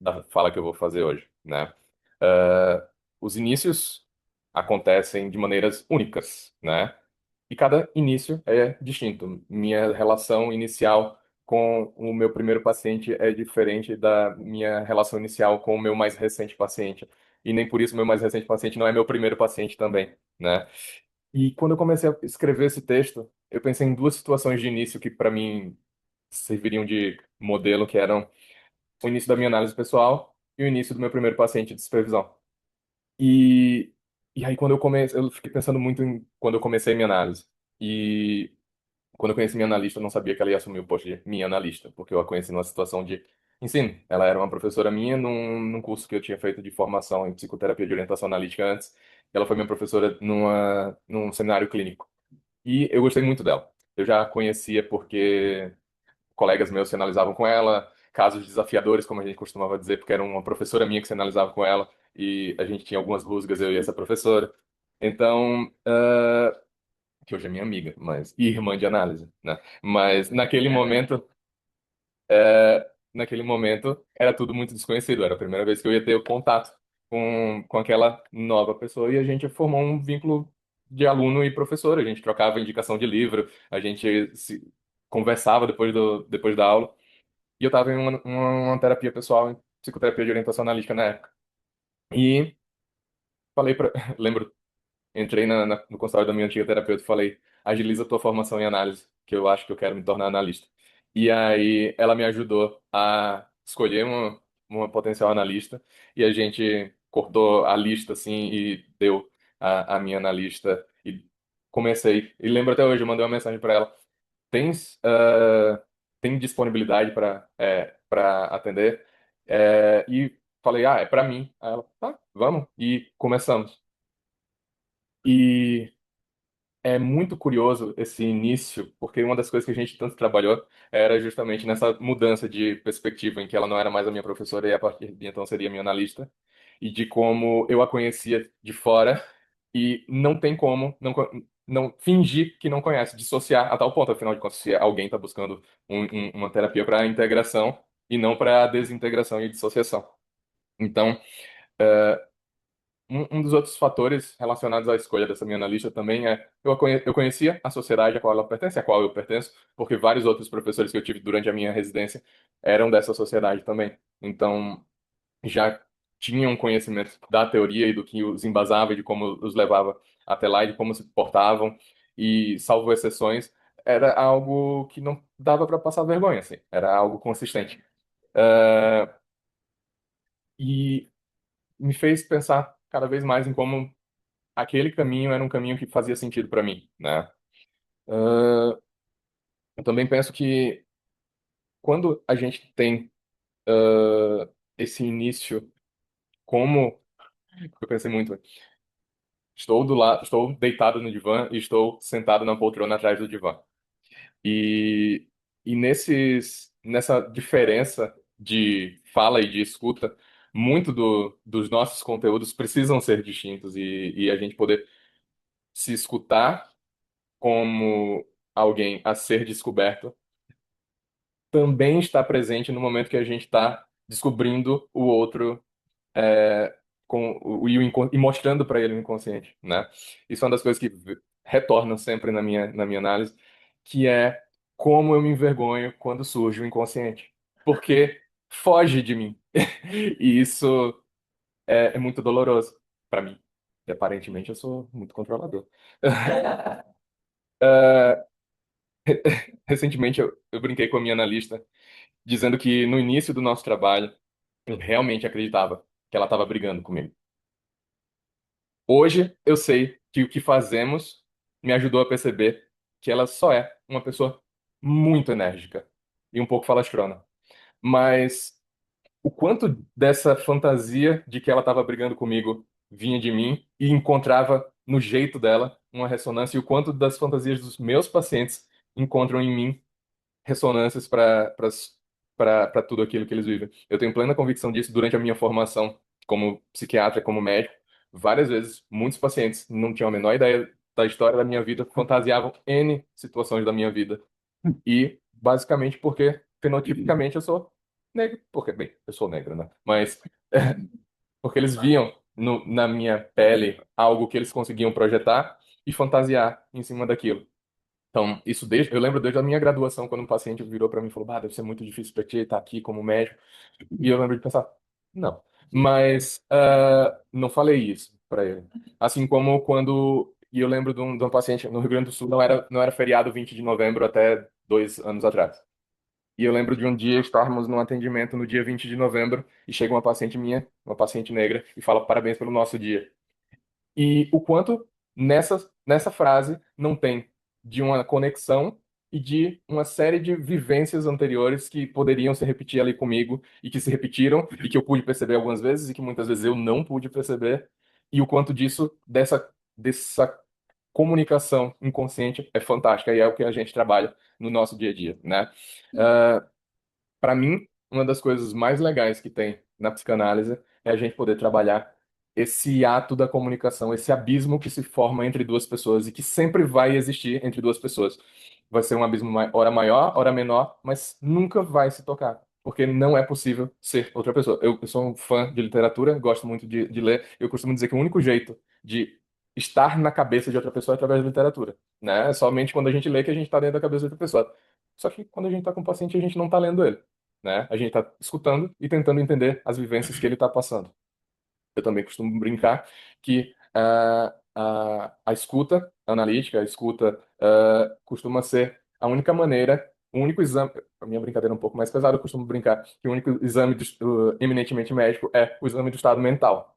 da fala que eu vou fazer hoje, né? Ah, os inícios acontecem de maneiras únicas, né? E cada início é distinto. Minha relação inicial com o meu primeiro paciente é diferente da minha relação inicial com o meu mais recente paciente. E nem por isso o meu mais recente paciente não é meu primeiro paciente também, né? E quando eu comecei a escrever esse texto, eu pensei em duas situações de início que para mim serviriam de modelo, que eram o início da minha análise pessoal e o início do meu primeiro paciente de supervisão. E, e aí quando eu comecei, eu fiquei pensando muito em quando eu comecei minha análise. E quando eu conheci minha analista, eu não sabia que ela ia assumir o posto de minha analista, porque eu a conheci numa situação de ensino. Ela era uma professora minha num curso que eu tinha feito de formação em psicoterapia de orientação analítica antes. Ela foi minha professora num seminário clínico. E eu gostei muito dela. Eu já a conhecia porque colegas meus se analisavam com ela, casos desafiadores, como a gente costumava dizer, porque era uma professora minha que se analisava com ela, e a gente tinha algumas rusgas, eu e essa professora. Então, que hoje é minha amiga, mas e irmã de análise, né? Mas naquele momento era tudo muito desconhecido, era a primeira vez que eu ia ter o contato com aquela nova pessoa e a gente formou um vínculo de aluno e professor, a gente trocava indicação de livro, a gente se conversava depois da aula e eu estava em uma terapia pessoal, em psicoterapia de orientação analítica na época. E falei para, lembro. Entrei no consultório da minha antiga terapeuta e falei, agiliza a tua formação em análise, que eu acho que eu quero me tornar analista. E aí ela me ajudou a escolher uma potencial analista e a gente cortou a lista assim e deu a minha analista e comecei. E lembro até hoje, eu mandei uma mensagem para ela, tem disponibilidade para atender? E falei, é para mim. Aí ela, tá, vamos. E começamos. E é muito curioso esse início, porque uma das coisas que a gente tanto trabalhou era justamente nessa mudança de perspectiva, em que ela não era mais a minha professora e a partir de então seria minha analista, e de como eu a conhecia de fora e não tem como não fingir que não conhece, dissociar a tal ponto, afinal de contas, se alguém está buscando uma terapia para integração e não para desintegração e dissociação. Então, um dos outros fatores relacionados à escolha dessa minha analista também é eu conhecia a sociedade a qual ela pertence, a qual eu pertenço, porque vários outros professores que eu tive durante a minha residência eram dessa sociedade também. Então, já tinham conhecimento da teoria e do que os embasava e de como os levava até lá e de como se portavam. E, salvo exceções, era algo que não dava para passar vergonha, assim. Era algo consistente. Eh, e me fez pensar cada vez mais em como aquele caminho era um caminho que fazia sentido para mim, né? Ah, eu também penso que quando a gente tem esse início, como eu pensei muito, estou do lado, estou deitado no divã e estou sentado na poltrona atrás do divã. E, nessa diferença de fala e de escuta, muito dos nossos conteúdos precisam ser distintos e a gente poder se escutar como alguém a ser descoberto também está presente no momento que a gente está descobrindo o outro e mostrando para ele o inconsciente, né? Isso é uma das coisas que retornam sempre na minha análise, que é como eu me envergonho quando surge o inconsciente, porque foge de mim. E isso é muito doloroso para mim. E aparentemente eu sou muito controlador. Recentemente eu brinquei com a minha analista dizendo que no início do nosso trabalho eu realmente acreditava que ela estava brigando comigo. Hoje eu sei que o que fazemos me ajudou a perceber que ela só é uma pessoa muito enérgica e um pouco falastrona. Mas o quanto dessa fantasia de que ela estava brigando comigo vinha de mim e encontrava no jeito dela uma ressonância e o quanto das fantasias dos meus pacientes encontram em mim ressonâncias para tudo aquilo que eles vivem. Eu tenho plena convicção disso durante a minha formação como psiquiatra, como médico. Várias vezes, muitos pacientes não tinham a menor ideia da história da minha vida, fantasiavam N situações da minha vida. E, basicamente, porque fenotipicamente eu sou negro. Porque, bem, eu sou negro, né? Mas porque eles viam na minha pele algo que eles conseguiam projetar e fantasiar em cima daquilo. Então, eu lembro desde a minha graduação, quando um paciente virou para mim e falou, deve ser muito difícil para ti estar aqui como médico. E eu lembro de pensar, não. Mas não falei isso para ele. Assim como quando. E eu lembro de um paciente no Rio Grande do Sul, não era feriado 20 de novembro até 2 anos atrás. E eu lembro de um dia estarmos num atendimento no dia 20 de novembro e chega uma paciente minha, uma paciente negra, e fala parabéns pelo nosso dia. E o quanto nessa frase não tem de uma conexão e de uma série de vivências anteriores que poderiam se repetir ali comigo e que se repetiram e que eu pude perceber algumas vezes e que muitas vezes eu não pude perceber. E o quanto dessa comunicação inconsciente é fantástica e é o que a gente trabalha no nosso dia a dia, né? Para mim, uma das coisas mais legais que tem na psicanálise é a gente poder trabalhar esse ato da comunicação, esse abismo que se forma entre duas pessoas e que sempre vai existir entre duas pessoas. Vai ser um abismo ora maior, ora menor, mas nunca vai se tocar, porque não é possível ser outra pessoa. Eu sou um fã de literatura, gosto muito de ler. Eu costumo dizer que o único jeito de estar na cabeça de outra pessoa é através da literatura, né? É somente quando a gente lê que a gente está dentro da cabeça de outra pessoa. Só que quando a gente está com o paciente, a gente não está lendo ele, né? A gente está escutando e tentando entender as vivências que ele está passando. Eu também costumo brincar que a escuta analítica, a escuta costuma ser a única maneira, o único exame. A minha brincadeira é um pouco mais pesada, eu costumo brincar que o único exame eminentemente médico é o exame do estado mental.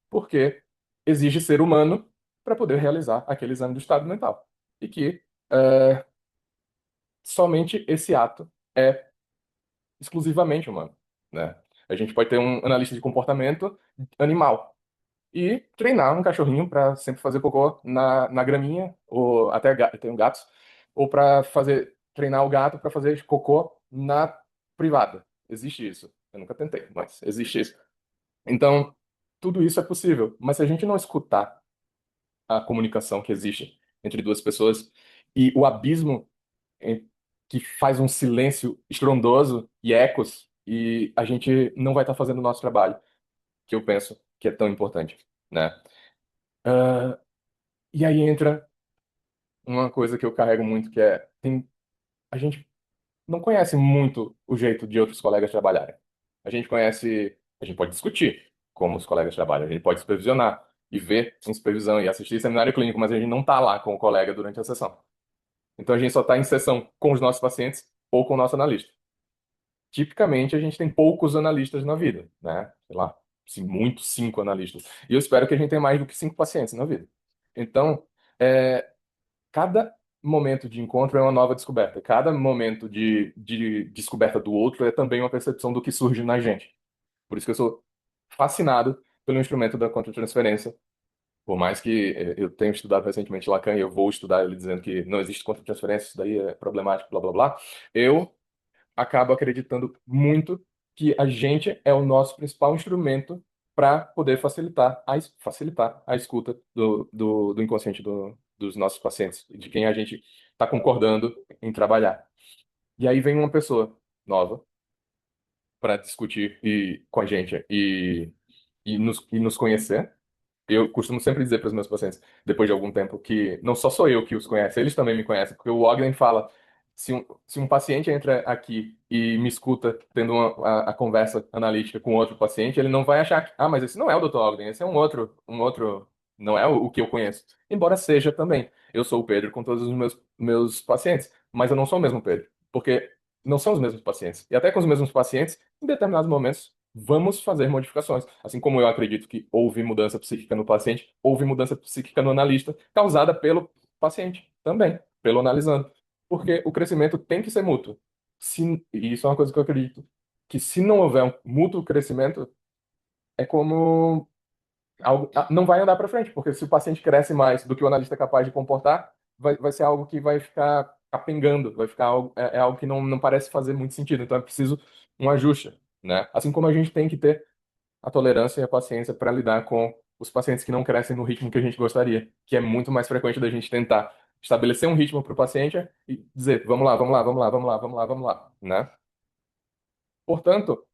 Porque exige ser humano para poder realizar aquele exame do estado mental. E que somente esse ato é exclusivamente humano, né? A gente pode ter um analista de comportamento animal e treinar um cachorrinho para sempre fazer cocô na graminha, ou até tem gatos, ou para treinar o gato para fazer cocô na privada. Existe isso. Eu nunca tentei, mas existe isso. Então, tudo isso é possível, mas se a gente não escutar a comunicação que existe entre duas pessoas e o abismo em- que faz um silêncio estrondoso e ecos, e a gente não vai estar fazendo o nosso trabalho, que eu penso que é tão importante, né? Ah, e aí entra uma coisa que eu carrego muito, que é, a gente não conhece muito o jeito de outros colegas trabalharem. A gente pode discutir como os colegas trabalham, a gente pode supervisionar e ver em supervisão e assistir seminário clínico, mas a gente não está lá com o colega durante a sessão. Então a gente só está em sessão com os nossos pacientes ou com o nosso analista. Tipicamente a gente tem poucos analistas na vida, né? Sei lá, se muito, 5 analistas. E eu espero que a gente tenha mais do que 5 pacientes na vida. Então, cada momento de encontro é uma nova descoberta. Cada momento de descoberta do outro é também uma percepção do que surge na gente. Por isso que eu sou fascinado pelo instrumento da contratransferência. Por mais que eu tenha estudado recentemente Lacan e eu vou estudar ele dizendo que não existe contratransferência, isso daí é problemático, blá blá blá, eu acabo acreditando muito que a gente é o nosso principal instrumento para poder facilitar a escuta do inconsciente dos nossos pacientes, de quem a gente está concordando em trabalhar. E aí vem uma pessoa nova para discutir com a gente e nos conhecer. Eu costumo sempre dizer para os meus pacientes, depois de algum tempo, que não só sou eu que os conhece, eles também me conhecem, porque o Ogden fala, se um paciente entra aqui e me escuta tendo a conversa analítica com outro paciente, ele não vai achar que, mas esse não é o Dr. Ogden, esse é um outro, não é o que eu conheço. Embora seja também. Eu sou o Pedro com todos os meus pacientes, mas eu não sou o mesmo Pedro, porque não são os mesmos pacientes. E até com os mesmos pacientes, em determinados momentos, vamos fazer modificações. Assim como eu acredito que houve mudança psíquica no paciente, houve mudança psíquica no analista, causada pelo paciente também, pelo analisando. Porque o crescimento tem que ser mútuo. E isso é uma coisa que eu acredito, que se não houver um mútuo crescimento, é como não vai andar para frente, porque se o paciente cresce mais do que o analista é capaz de comportar, vai ser algo que vai ficar capengando, vai ficar algo, é algo que não parece fazer muito sentido. Então é preciso um ajuste, né? Assim como a gente tem que ter a tolerância e a paciência para lidar com os pacientes que não crescem no ritmo que a gente gostaria, que é muito mais frequente da gente tentar estabelecer um ritmo para o paciente e dizer, vamos lá, vamos lá, vamos lá, vamos lá, vamos lá, vamos lá, né? Portanto,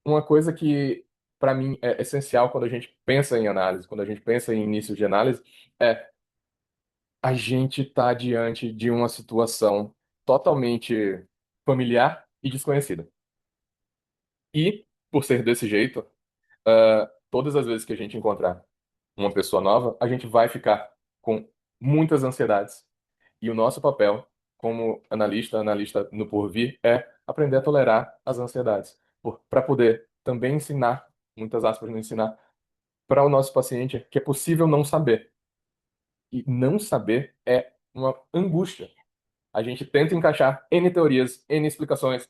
uma coisa que para mim é essencial quando a gente pensa em análise, quando a gente pensa em início de análise, é a gente estar diante de uma situação totalmente familiar e desconhecida. E, por ser desse jeito, todas as vezes que a gente encontrar uma pessoa nova, a gente vai ficar com muitas ansiedades. E o nosso papel como analista no porvir, é aprender a tolerar as ansiedades, para poder também ensinar, muitas aspas, não ensinar, para o nosso paciente que é possível não saber. E não saber é uma angústia. A gente tenta encaixar N teorias, N explicações,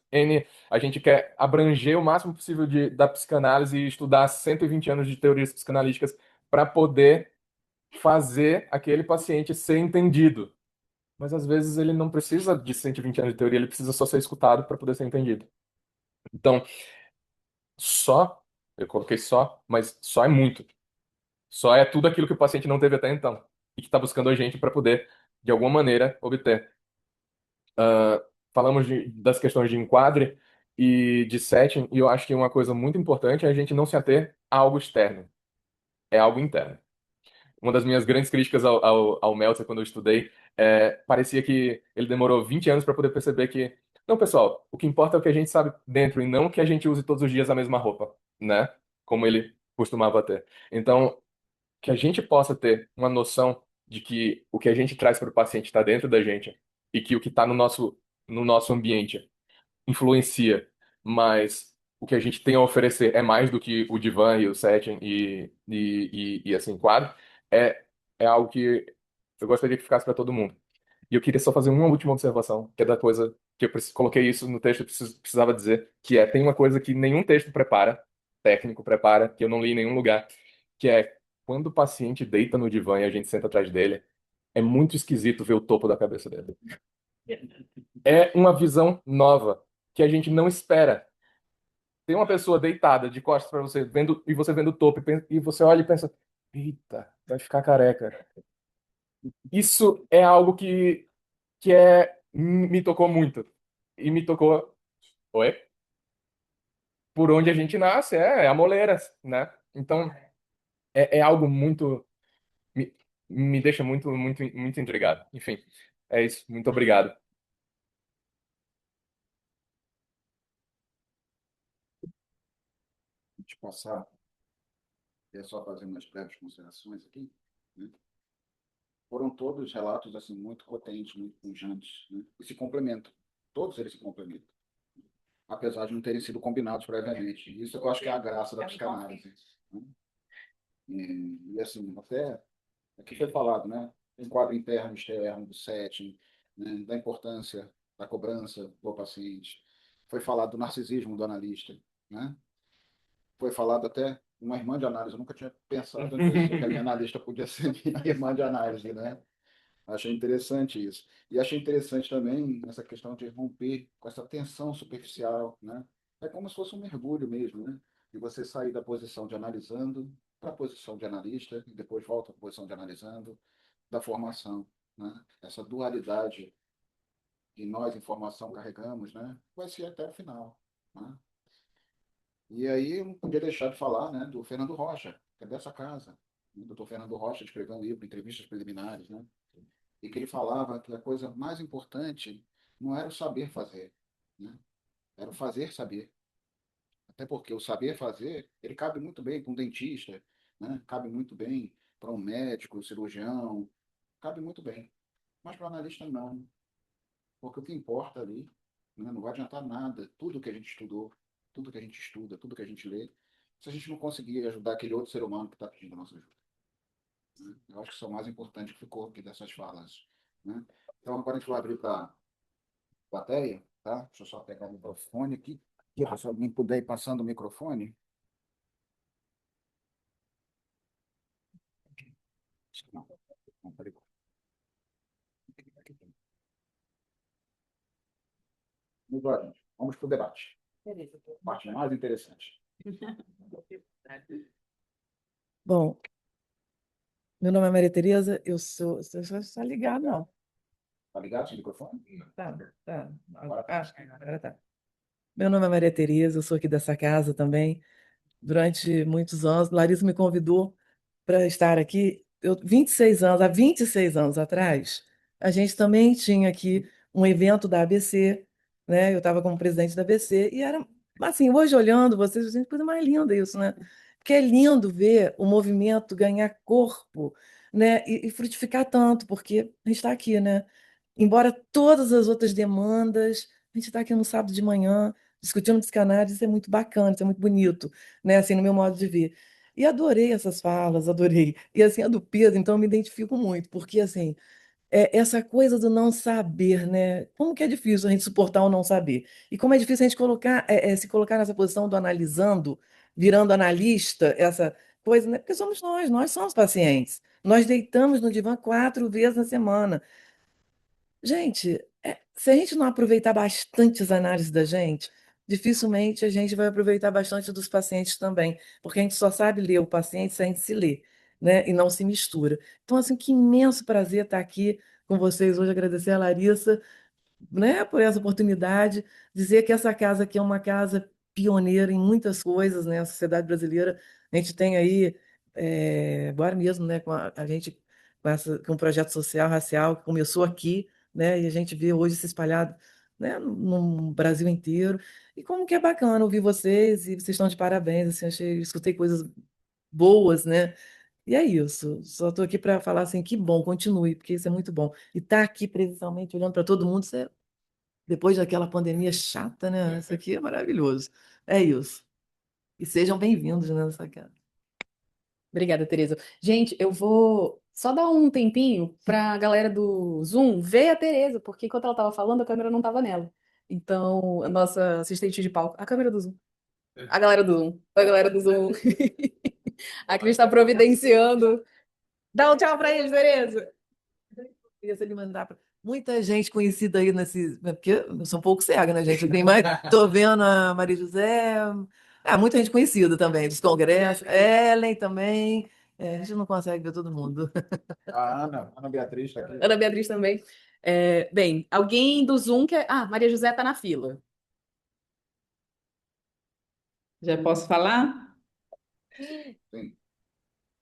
a gente quer abranger o máximo possível da psicanálise e estudar 120 anos de teorias psicanalíticas para poder fazer aquele paciente ser entendido. Mas às vezes ele não precisa de 120 anos de teoria, ele precisa só ser escutado para poder ser entendido. Então, só, eu coloquei só, mas só é muito. Só é tudo aquilo que o paciente não teve até então e que está buscando a gente para poder, de alguma maneira, obter. Falamos das questões de enquadre e de setting, e eu acho que uma coisa muito importante é a gente não se ater a algo externo, é algo interno. Uma das minhas grandes críticas ao Meltzer quando eu estudei, parecia que ele demorou 20 anos para poder perceber que, não, pessoal, o que importa é o que a gente sabe dentro e não que a gente use todos os dias a mesma roupa, né? Como ele costumava ter. Então, que a gente possa ter uma noção de que o que a gente traz para o paciente está dentro da gente e que o que está no nosso ambiente influencia, mas o que a gente tem a oferecer é mais do que o divã e o setting e assim, quadro, é algo que eu gostaria que ficasse para todo mundo. E eu queria só fazer uma última observação, que é da coisa que eu coloquei isso no texto, eu precisava dizer, que tem uma coisa que nenhum texto prepara, técnico prepara, que eu não li em nenhum lugar, que é quando o paciente deita no divã e a gente senta atrás dele, é muito esquisito ver o topo da cabeça dele. É uma visão nova que a gente não espera. Tem uma pessoa deitada de costas para você, e você vendo o topo, e você olha e pensa: eita, vai ficar careca. Isso é algo me tocou muito. E me tocou. Oi? Por onde a gente nasce, é a moleira, né? Então, é algo muito. Me, me deixa muito, muito, muito intrigado. Enfim, é isso. Muito obrigado. De passar, é só fazer umas breves considerações aqui, né? Foram todos relatos assim muito potentes, muito pujantes, né? E se complementam. Todos eles se complementam, apesar de não terem sido combinados previamente. Isso eu acho que é a graça da psicanálise, né? E assim, até aqui foi falado, né? Tem quadro interno, externo, do setting, né? Da importância da cobrança do paciente. Foi falado do narcisismo do analista, né? Foi falado até uma irmã de análise. Eu nunca tinha pensado nisso, que a minha analista podia ser minha irmã de análise, né? Achei interessante isso. E achei interessante também essa questão de romper com essa tensão superficial, né? É como se fosse um mergulho mesmo, né? E você sair da posição de analisando para a posição de analista e depois volta à posição de analisando da formação, né? Essa dualidade que nós, informação, carregamos, né? Vai ser até o final, né? E aí eu não podia deixar de falar, né, do Fernando Rocha, que é dessa casa. O doutor Fernando Rocha escreveu um livro, Entrevistas Preliminares, né? E que ele falava que a coisa mais importante não era o saber fazer, né? Era o fazer saber. Até porque o saber fazer, ele cabe muito bem para um dentista, né? Cabe muito bem para um médico, cirurgião, cabe muito bem. Mas para o analista não, porque o que importa ali, né, não vai adiantar nada, tudo que a gente estudou, tudo que a gente estuda, tudo que a gente lê, se a gente não conseguir ajudar aquele outro ser humano que está pedindo a nossa ajuda, né? Eu acho que isso é o mais importante que ficou aqui dessas falas, né? Então agora a gente vai abrir para plateia, tá? Deixa eu só pegar o microfone aqui. Aqui, se alguém puder ir passando o microfone. Não, não falei. Vamos lá, gente. Vamos para o debate. Parte mais interessante. Bom, meu nome é Maria Tereza, eu sou. Você já está ligado, não? Tá ligado esse microfone? Tá, tá. Agora tá. Agora tá. Meu nome é Maria Tereza, eu sou aqui dessa casa também. Durante muitos anos, Larissa me convidou para estar aqui. 26 anos, há 26 anos atrás, a gente também tinha aqui um evento da ABC, né? Eu estava como presidente da ABC e era assim, hoje olhando vocês, gente, coisa mais linda isso, né? Porque é lindo ver o movimento ganhar corpo, né? E frutificar tanto, porque a gente está aqui, né? Embora todas as outras demandas, a gente está aqui no sábado de manhã discutindo psicanálise, isso é muito bacana, isso é muito bonito, né? Assim, no meu modo de ver. E adorei essas falas, adorei. E assim, a do Pedro, então, eu me identifico muito, porque assim, essa coisa do não saber, né? Como que é difícil a gente suportar o não saber? E como é difícil a gente se colocar nessa posição do analisando, virando analista, essa coisa, né? Porque somos nós somos pacientes. Nós deitamos no divã 4 vezes na semana. Gente, se a gente não aproveitar bastante as análises da gente, dificilmente a gente vai aproveitar bastante dos pacientes também, porque a gente só sabe ler o paciente se a gente se lê, né? E não se mistura. Então, assim, que imenso prazer estar aqui com vocês hoje, agradecer a Larissa, né, por essa oportunidade, dizer que essa casa aqui é uma casa pioneira em muitas coisas, né? A sociedade brasileira, a gente tem aí, agora mesmo, né, a gente com o projeto social racial que começou aqui, né, e a gente vê hoje se espalhado, né, no Brasil inteiro. E como que é bacana ouvir vocês, e vocês estão de parabéns, assim, escutei coisas boas, né? E é isso. Só estou aqui para falar assim, que bom, continue, porque isso é muito bom. E estar aqui presencialmente, olhando para todo mundo, isso depois daquela pandemia chata, né? Isso aqui é maravilhoso. É isso. E sejam bem-vindos, né, nessa casa. Obrigada, Tereza. Gente, eu vou só dar um tempinho para a galera do Zoom ver a Tereza, porque enquanto ela estava falando, a câmera não estava nela. Então, a nossa assistente de palco, a câmera do Zoom, a galera do Zoom, a galera do Zoom. A Cris está providenciando. Dá um tchau para eles, Tereza. Queria se ele mandar muita gente conhecida aí porque eu sou um pouco cega, né, gente? Tem mais. Tô vendo a Maria José. Muita gente conhecida também, dos congressos. Ellen também. A gente não consegue ver todo mundo. A Ana Beatriz está aqui. Ana Beatriz também. Bem, alguém do Zoom quer. Ah, Maria José está na fila. Já posso falar? Sim.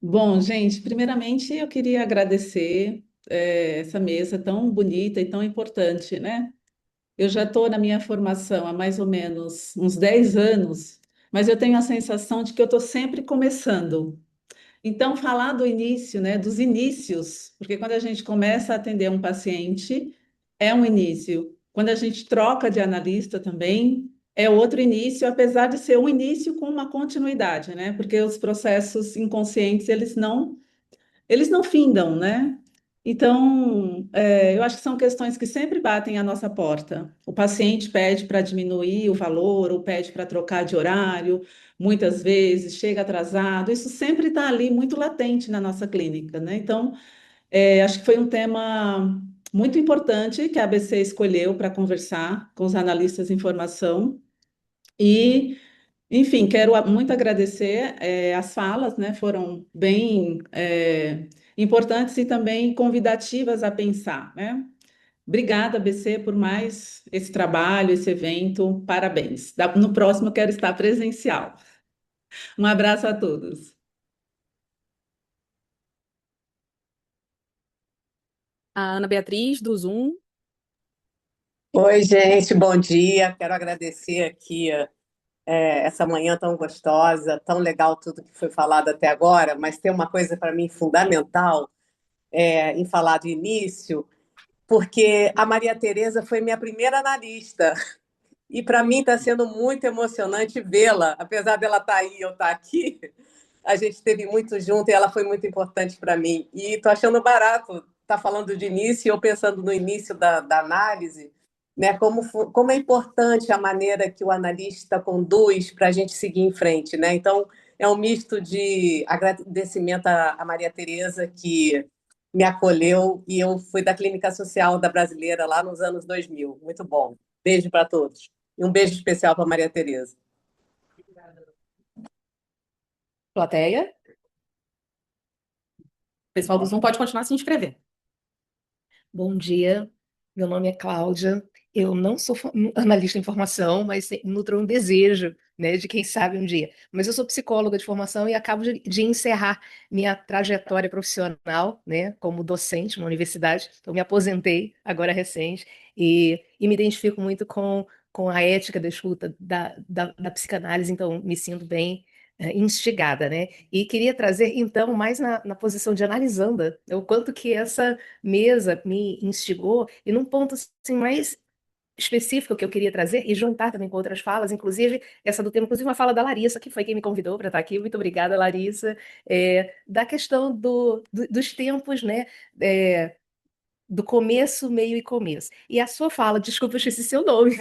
Bom, gente, primeiramente eu queria agradecer essa mesa tão bonita e tão importante, né? Eu já estou na minha formação há mais ou menos uns 10 anos, mas eu tenho a sensação de que eu estou sempre começando. Então, falar do início, né, dos inícios, porque quando a gente começa a atender um paciente, é um início. Quando a gente troca de analista também, é outro início, apesar de ser um início com uma continuidade, né? Porque os processos inconscientes, eles não findam, né? Então, eu acho que são questões que sempre batem à nossa porta. O paciente pede para diminuir o valor, ou pede para trocar de horário, muitas vezes chega atrasado. Isso sempre está ali muito latente na nossa clínica, né? Então, acho que foi um tema muito importante que a ABC escolheu para conversar com os analistas em formação. E enfim, quero muito agradecer, as falas, né, foram bem importantes e também convidativas a pensar, né? Obrigada, BC, por mais esse trabalho, esse evento. Parabéns. No próximo eu quero estar presencial. Um abraço a todos. A Ana Beatriz, do Zoom. Oi, gente, bom dia. Quero agradecer aqui essa manhã tão gostosa, tão legal tudo que foi falado até agora, mas tem uma coisa para mim fundamental em falar do início, porque a Maria Tereza foi minha primeira analista e para mim está sendo muito emocionante vê-la, apesar dela estar aí e eu estar aqui. A gente esteve muito junto e ela foi muito importante para mim. E estou achando barato estar falando de início e eu pensando no início da análise, né? Como é importante a maneira que o analista conduz para a gente seguir em frente, né? Então, é um misto de agradecimento à Maria Tereza, que me acolheu, e eu fui da Clínica Social da Brasileira lá nos anos 2000. Muito bom. Beijo para todos. E um beijo especial para Maria Tereza. Plateia. O pessoal do Zoom pode continuar a se inscrever. Bom dia, meu nome é Cláudia. Eu não sou analista em formação, mas nutro um desejo, né, de quem sabe um dia. Mas eu sou psicóloga de formação e acabo de encerrar minha trajetória profissional, né, como docente na universidade. Então, me aposentei agora recente e me identifico muito com a ética da escuta da psicanálise, então me sinto bem instigada, né? E queria trazer, então, mais na posição de analisanda, né, o quanto que essa mesa me instigou, e num ponto assim, mais específico que eu queria trazer, e juntar também com outras falas, inclusive essa do tema, inclusive uma fala da Larissa, que foi quem me convidou para estar aqui. Muito obrigada, Larissa. Da questão dos tempos, né? Do começo, meio e começo. E a sua fala, desculpa, eu esqueci seu nome.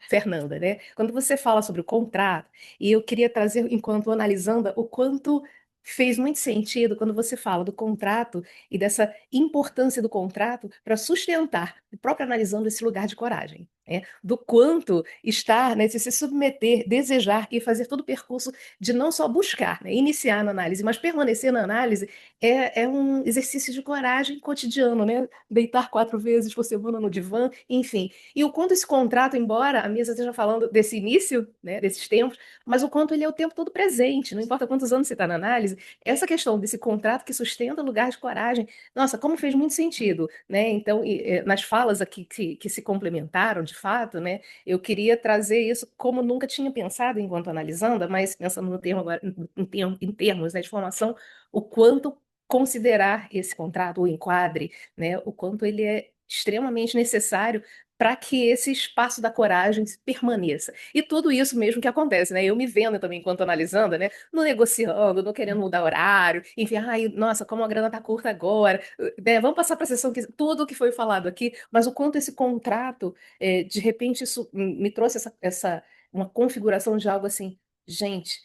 Fernanda, né? Quando você fala sobre o contrato, e eu queria trazer, enquanto analisando, o quanto fez muito sentido quando você fala do contrato e dessa importância do contrato para sustentar, o próprio analisando esse lugar de coragem, né? Do quanto estar, né, se submeter, desejar e fazer todo o percurso de não só buscar, né, iniciar na análise, mas permanecer na análise é um exercício de coragem cotidiano, né? Deitar 4 vezes por semana no divã, enfim. E o quanto esse contrato, embora a mesa esteja falando desse início, né, desses tempos, mas o quanto ele é o tempo todo presente, não importa quantos anos você está na análise, essa questão desse contrato que sustenta o lugar de coragem, nossa, como fez muito sentido, né? Então, nas falas aqui que se complementaram, de fato, né, eu queria trazer isso como nunca tinha pensado enquanto analisanda, mas pensando no termo agora, em termos, né, de formação, o quanto considerar esse contrato, o enquadre, né, o quanto ele é extremamente necessário para que esse espaço da coragem permaneça. E tudo isso mesmo que acontece, né? Eu me vendo também enquanto analisando, né? No negociando, no querendo mudar horário, enfim, ai, nossa, como a grana tá curta agora, né? Vamos passar para a sessão que tudo que foi falado aqui, mas o quanto esse contrato, de repente, isso me trouxe uma configuração de algo assim, gente,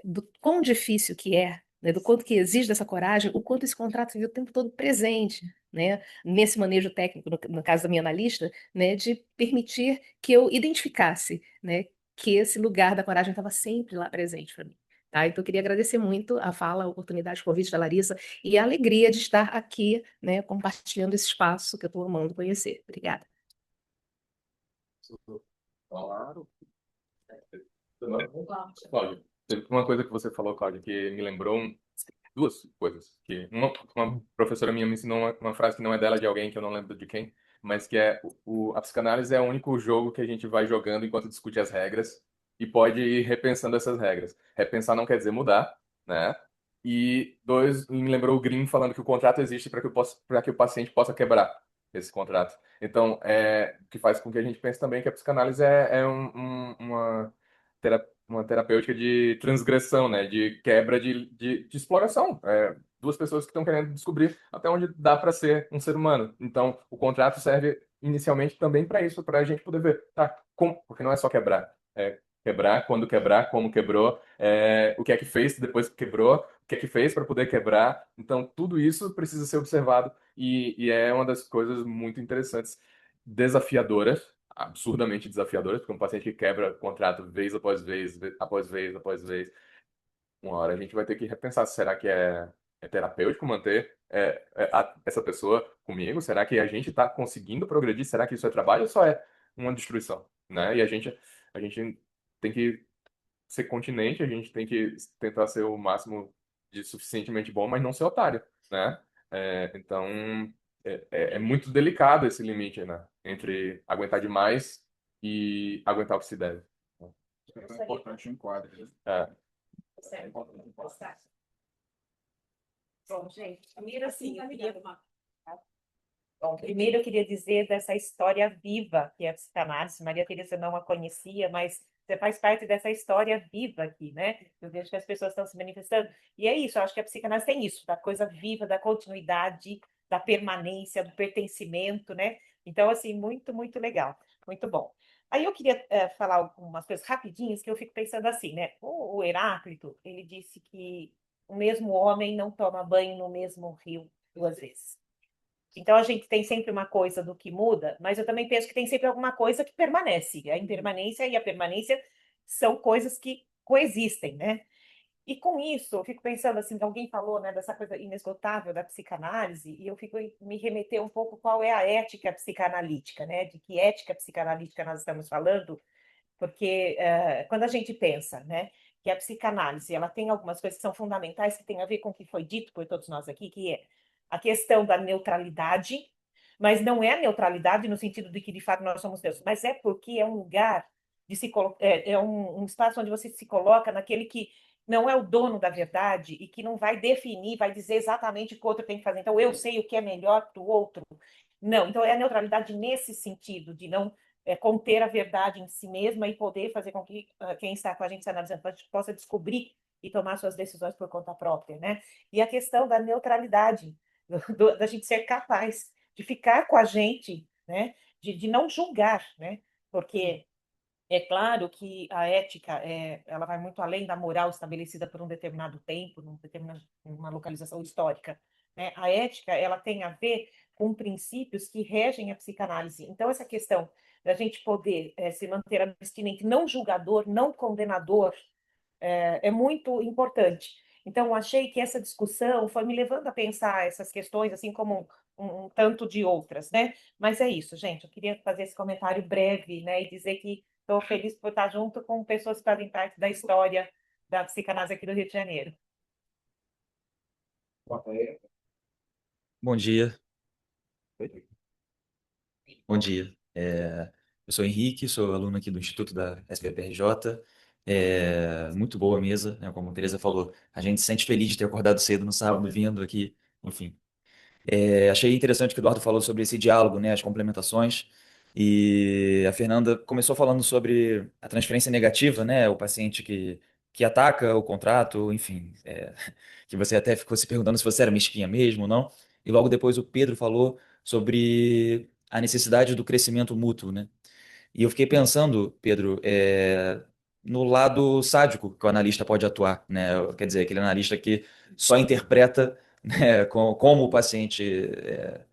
do quão difícil que é, né, do quanto que exige dessa coragem, o quanto esse contrato vive o tempo todo presente, né, nesse manejo técnico, no caso da minha analista, né, de permitir que eu identificasse, né, que esse lugar da coragem estava sempre lá presente para mim. Tá? Então, eu queria agradecer muito a fala, a oportunidade, o convite da Larissa e a alegria de estar aqui, né, compartilhando esse espaço que eu estou amando conhecer. Obrigada. Claro. Cláudio, teve uma coisa que você falou, Cláudio, que me lembrou duas coisas. Que uma professora minha me ensinou uma frase que não é dela, de alguém que eu não lembro de quem, mas que é a psicanálise é o único jogo que a gente vai jogando enquanto discute as regras e pode ir repensando essas regras. Repensar não quer dizer mudar, né? E dois, me lembrou o Green falando que o contrato existe para que o paciente possa quebrar esse contrato. Então, o que faz com que a gente pense também que a psicanálise é uma terapêutica de transgressão, né? De quebra de exploração. Duas pessoas que estão querendo descobrir até onde dá para ser um ser humano. Então, o contrato serve inicialmente também para isso, para a gente poder ver, tá? Porque não é só quebrar. Quebrar, quando quebrar, como quebrou, o que é que fez depois que quebrou, o que é que fez para poder quebrar. Então, tudo isso precisa ser observado e é uma das coisas muito interessantes, desafiadoras, absurdamente desafiadoras, porque um paciente que quebra contrato vez após vez, após vez, após vez, uma hora a gente vai ter que repensar, será que é terapêutico manter essa pessoa comigo? Será que a gente está conseguindo progredir? Será que isso é trabalho ou só é uma destruição? Né? E a gente tem que ser continente, a gente tem que tentar ser o máximo de suficientemente bom, mas não ser otário, né? Então, é muito delicado esse limite, né? Entre aguentar demais e aguentar o que se deve. É tão importante o enquadre, né? Bom, gente, primeiro assim, primeiro eu queria dizer dessa história viva que é a psicanálise. Maria Teresa não a conhecia, mas você faz parte dessa história viva aqui, né? Eu vejo que as pessoas estão se manifestando. E é isso, eu acho que a psicanálise tem isso, da coisa viva, da continuidade, da permanência, do pertencimento, né? Então, assim, muito, muito legal. Muito bom. Aí eu queria falar algumas coisas rapidinhas que eu fico pensando assim, né? O Heráclito, ele disse que o mesmo homem não toma banho no mesmo rio duas vezes. Então a gente tem sempre uma coisa do que muda, mas eu também penso que tem sempre alguma coisa que permanece. A impermanência e a permanência são coisas que coexistem, né? E com isso, eu fico pensando assim, alguém falou, né, dessa coisa inesgotável da psicanálise, e eu fico me remeter um pouco qual é a ética psicanalítica, né? De que ética psicanalítica nós estamos falando, porque quando a gente pensa, né, que a psicanálise ela tem algumas coisas que são fundamentais que têm a ver com o que foi dito por todos nós aqui, que é a questão da neutralidade, mas não é a neutralidade no sentido de que de fato nós somos Deus, mas é porque é um lugar de se é um espaço onde você se coloca naquele que não é o dono da verdade e que não vai definir, vai dizer exatamente o que o outro tem que fazer. Então eu sei o que é melhor para o outro. Não, então é a neutralidade nesse sentido de não conter a verdade em si mesma e poder fazer com que quem está com a gente se analisando possa descobrir e tomar suas decisões por conta própria, né? E a questão da neutralidade, da gente ser capaz de ficar com a gente, né? De não julgar, né? Porque é claro que a ética ela vai muito além da moral estabelecida por um determinado tempo, numa localização histórica, né? A ética ela tem a ver com princípios que regem a psicanálise. Então, essa questão da gente poder se manter abstinente, não julgador, não condenador, é muito importante. Então, eu achei que essa discussão foi me levando a pensar essas questões, assim como um tanto de outras, né? Mas é isso, gente. Eu queria fazer esse comentário breve, né? E dizer que estou feliz por estar junto com pessoas que fazem parte da história da psicanálise aqui do Rio de Janeiro. Bom dia, bom dia. Eu sou Henrique, sou aluno aqui do Instituto da SPPRJ. Muito boa a mesa, né? Como a Teresa falou, a gente se sente feliz de ter acordado cedo no sábado, vindo aqui, enfim. Achei interessante que o Eduardo falou sobre esse diálogo, né, as complementações, e a Fernanda começou falando sobre a transferência negativa, né, o paciente que ataca o contrato, enfim, que você até ficou se perguntando se você era mesquinha mesmo ou não, e logo depois o Pedro falou sobre a necessidade do crescimento mútuo, né? E eu fiquei pensando, Pedro, no lado sádico que o analista pode atuar, né? Quer dizer, aquele analista que só interpreta, né, como o paciente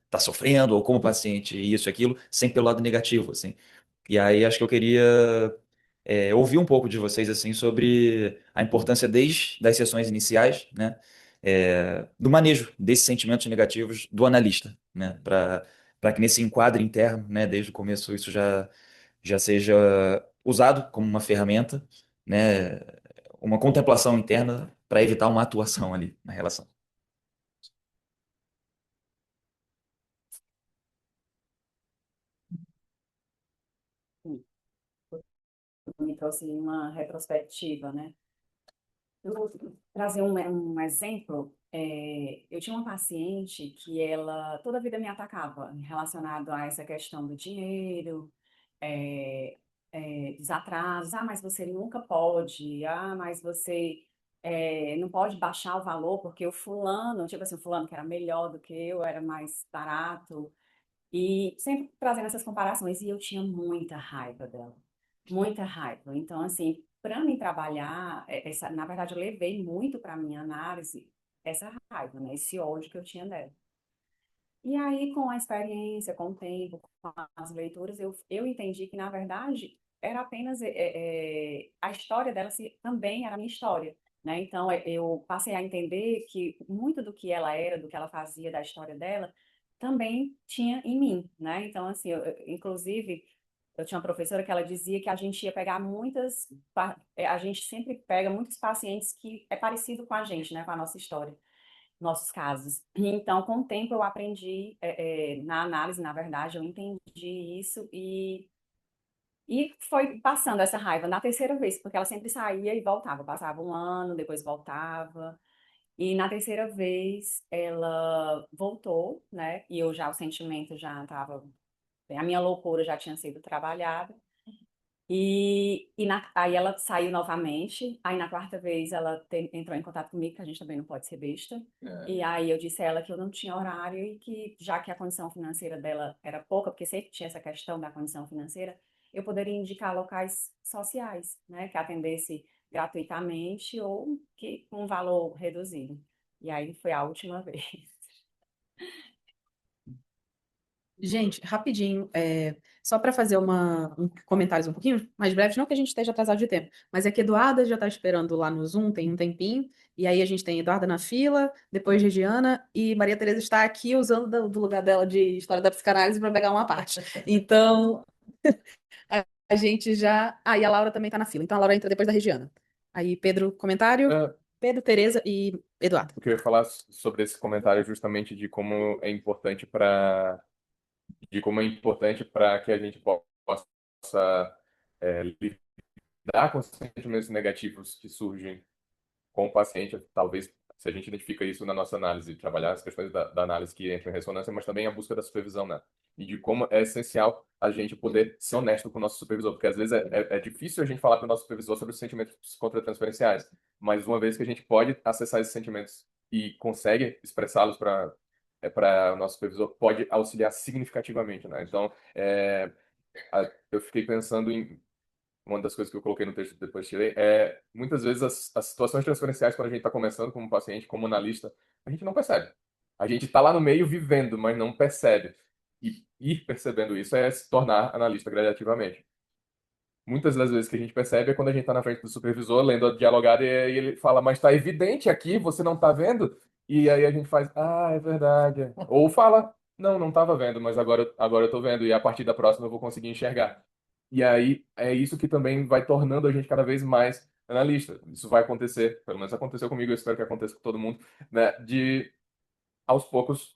está sofrendo ou como o paciente isso e aquilo, sempre pelo lado negativo, assim. E aí acho que eu queria ouvir um pouco de vocês assim sobre a importância desde das sessões iniciais, né, do manejo desses sentimentos negativos do analista, né, para que nesse enquadre interno, né, desde o começo isso já seja usado como uma ferramenta, né, uma contemplação interna para evitar uma atuação ali na relação. Me trouxe uma retrospectiva, né? Eu vou trazer um exemplo. Eu tinha uma paciente que ela toda a vida me atacava relacionado a essa questão do dinheiro, é, desatrasos. Ah, mas você nunca pode. Ah, mas você não pode baixar o valor porque o fulano, tipo assim, o fulano que era melhor do que eu, era mais barato. E sempre trazendo essas comparações. E eu tinha muita raiva dela. Muita raiva. Então, assim, para mim trabalhar, na verdade, eu levei muito para minha análise essa raiva, né? Esse ódio que eu tinha dela. E aí, com a experiência, com o tempo, com as leituras, eu entendi que, na verdade, era apenas a história dela também era a minha história, né? Então, eu passei a entender que muito do que ela era, do que ela fazia, da história dela, também tinha em mim, né? Então, assim, inclusive, eu tinha uma professora que ela dizia que a gente ia pegar a gente sempre pega muitos pacientes que é parecido com a gente, né? Com a nossa história, nossos casos. E então, com o tempo, eu aprendi, na análise, na verdade, eu entendi isso e foi passando essa raiva na terceira vez, porque ela sempre saía e voltava. Passava um ano, depois voltava. E na terceira vez, ela voltou, né? E o sentimento já estava. A minha loucura já tinha sido trabalhada. Aí ela saiu novamente. Aí na quarta vez ela entrou em contato comigo, que a gente também não pode ser besta. E aí eu disse a ela que eu não tinha horário e que, já que a condição financeira dela era pouca, porque sempre tinha essa questão da condição financeira, eu poderia indicar locais sociais, né, que atendesse gratuitamente ou que com valor reduzido. E aí foi a última vez. Gente, rapidinho, só para fazer comentários um pouquinho mais breves, não que a gente esteja atrasado de tempo, mas é que Eduarda já está esperando lá no Zoom tem um tempinho, e aí a gente tem Eduarda na fila, depois Regiana, e Maria Tereza está aqui usando do lugar dela de História da Psicanálise para pegar uma parte. Então, a gente já. Ah, e a Laura também está na fila, então a Laura entra depois da Regiana. Aí, Pedro, comentário, Pedro, Tereza e Eduardo. O que eu ia falar sobre esse comentário é justamente de como é importante para que a gente possa lidar com os sentimentos negativos que surgem com o paciente, talvez se a gente identifica isso na nossa análise, trabalhar as questões da análise que entram em ressonância, mas também a busca da supervisão, né? E de como é essencial a gente poder ser honesto com o nosso supervisor, porque às vezes é difícil a gente falar para o nosso supervisor sobre os sentimentos contratransferenciais, mas uma vez que a gente pode acessar esses sentimentos e consegue expressá-los para o nosso supervisor, pode auxiliar significativamente, né? Então, eu fiquei pensando em uma das coisas que eu coloquei no texto que depois tirei, muitas vezes as situações transferenciais, quando a gente está começando como paciente, como analista, a gente não percebe. A gente está lá no meio vivendo, mas não percebe. E ir percebendo isso é se tornar analista gradativamente. Muitas das vezes que a gente percebe é quando a gente está na frente do supervisor, lendo a dialogada, e aí ele fala, mas está evidente aqui, você não está vendo? E aí a gente faz, é verdade. Ou fala, não estava vendo, mas agora eu estou vendo, e a partir da próxima eu vou conseguir enxergar. E aí é isso que também vai tornando a gente cada vez mais analista. Isso vai acontecer, pelo menos aconteceu comigo, eu espero que aconteça com todo mundo, né? De aos poucos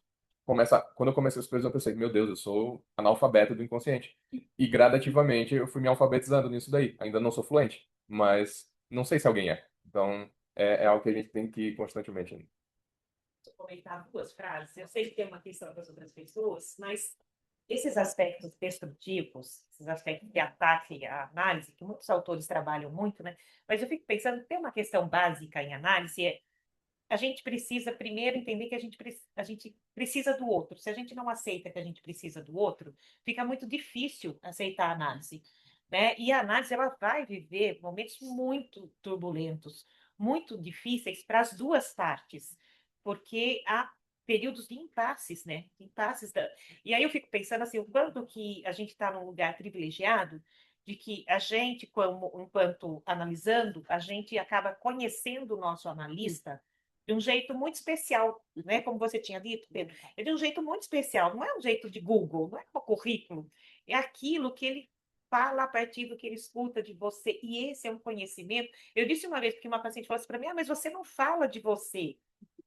quando eu comecei a supervisão, eu pensei, meu Deus, eu sou analfabeto do inconsciente. E gradativamente eu fui me alfabetizando nisso daí. Ainda não sou fluente, mas não sei se alguém é. Então é algo que a gente tem que ir constantemente. Vou comentar duas frases. Eu sei que tem uma questão das outras pessoas, mas esses aspectos destrutivos, esses aspectos de ataque à análise, que muitos autores trabalham muito, né? Mas eu fico pensando, tem uma questão básica em análise, a gente precisa primeiro entender que a gente precisa do outro. Se a gente não aceita que a gente precisa do outro, fica muito difícil aceitar a análise, né? E a análise ela vai viver momentos muito turbulentos, muito difíceis para as duas partes, porque há períodos de impasses, né? E aí eu fico pensando assim, o quanto que a gente está num lugar privilegiado de que a gente, enquanto analisando, a gente acaba conhecendo o nosso analista de um jeito muito especial, né? Como você tinha dito, Pedro, é de um jeito muito especial, não é um jeito de Google, não é um currículo, é aquilo que ele fala a partir do que ele escuta de você, e esse é um conhecimento. Eu disse uma vez, porque uma paciente falou assim para mim, mas você não fala de você.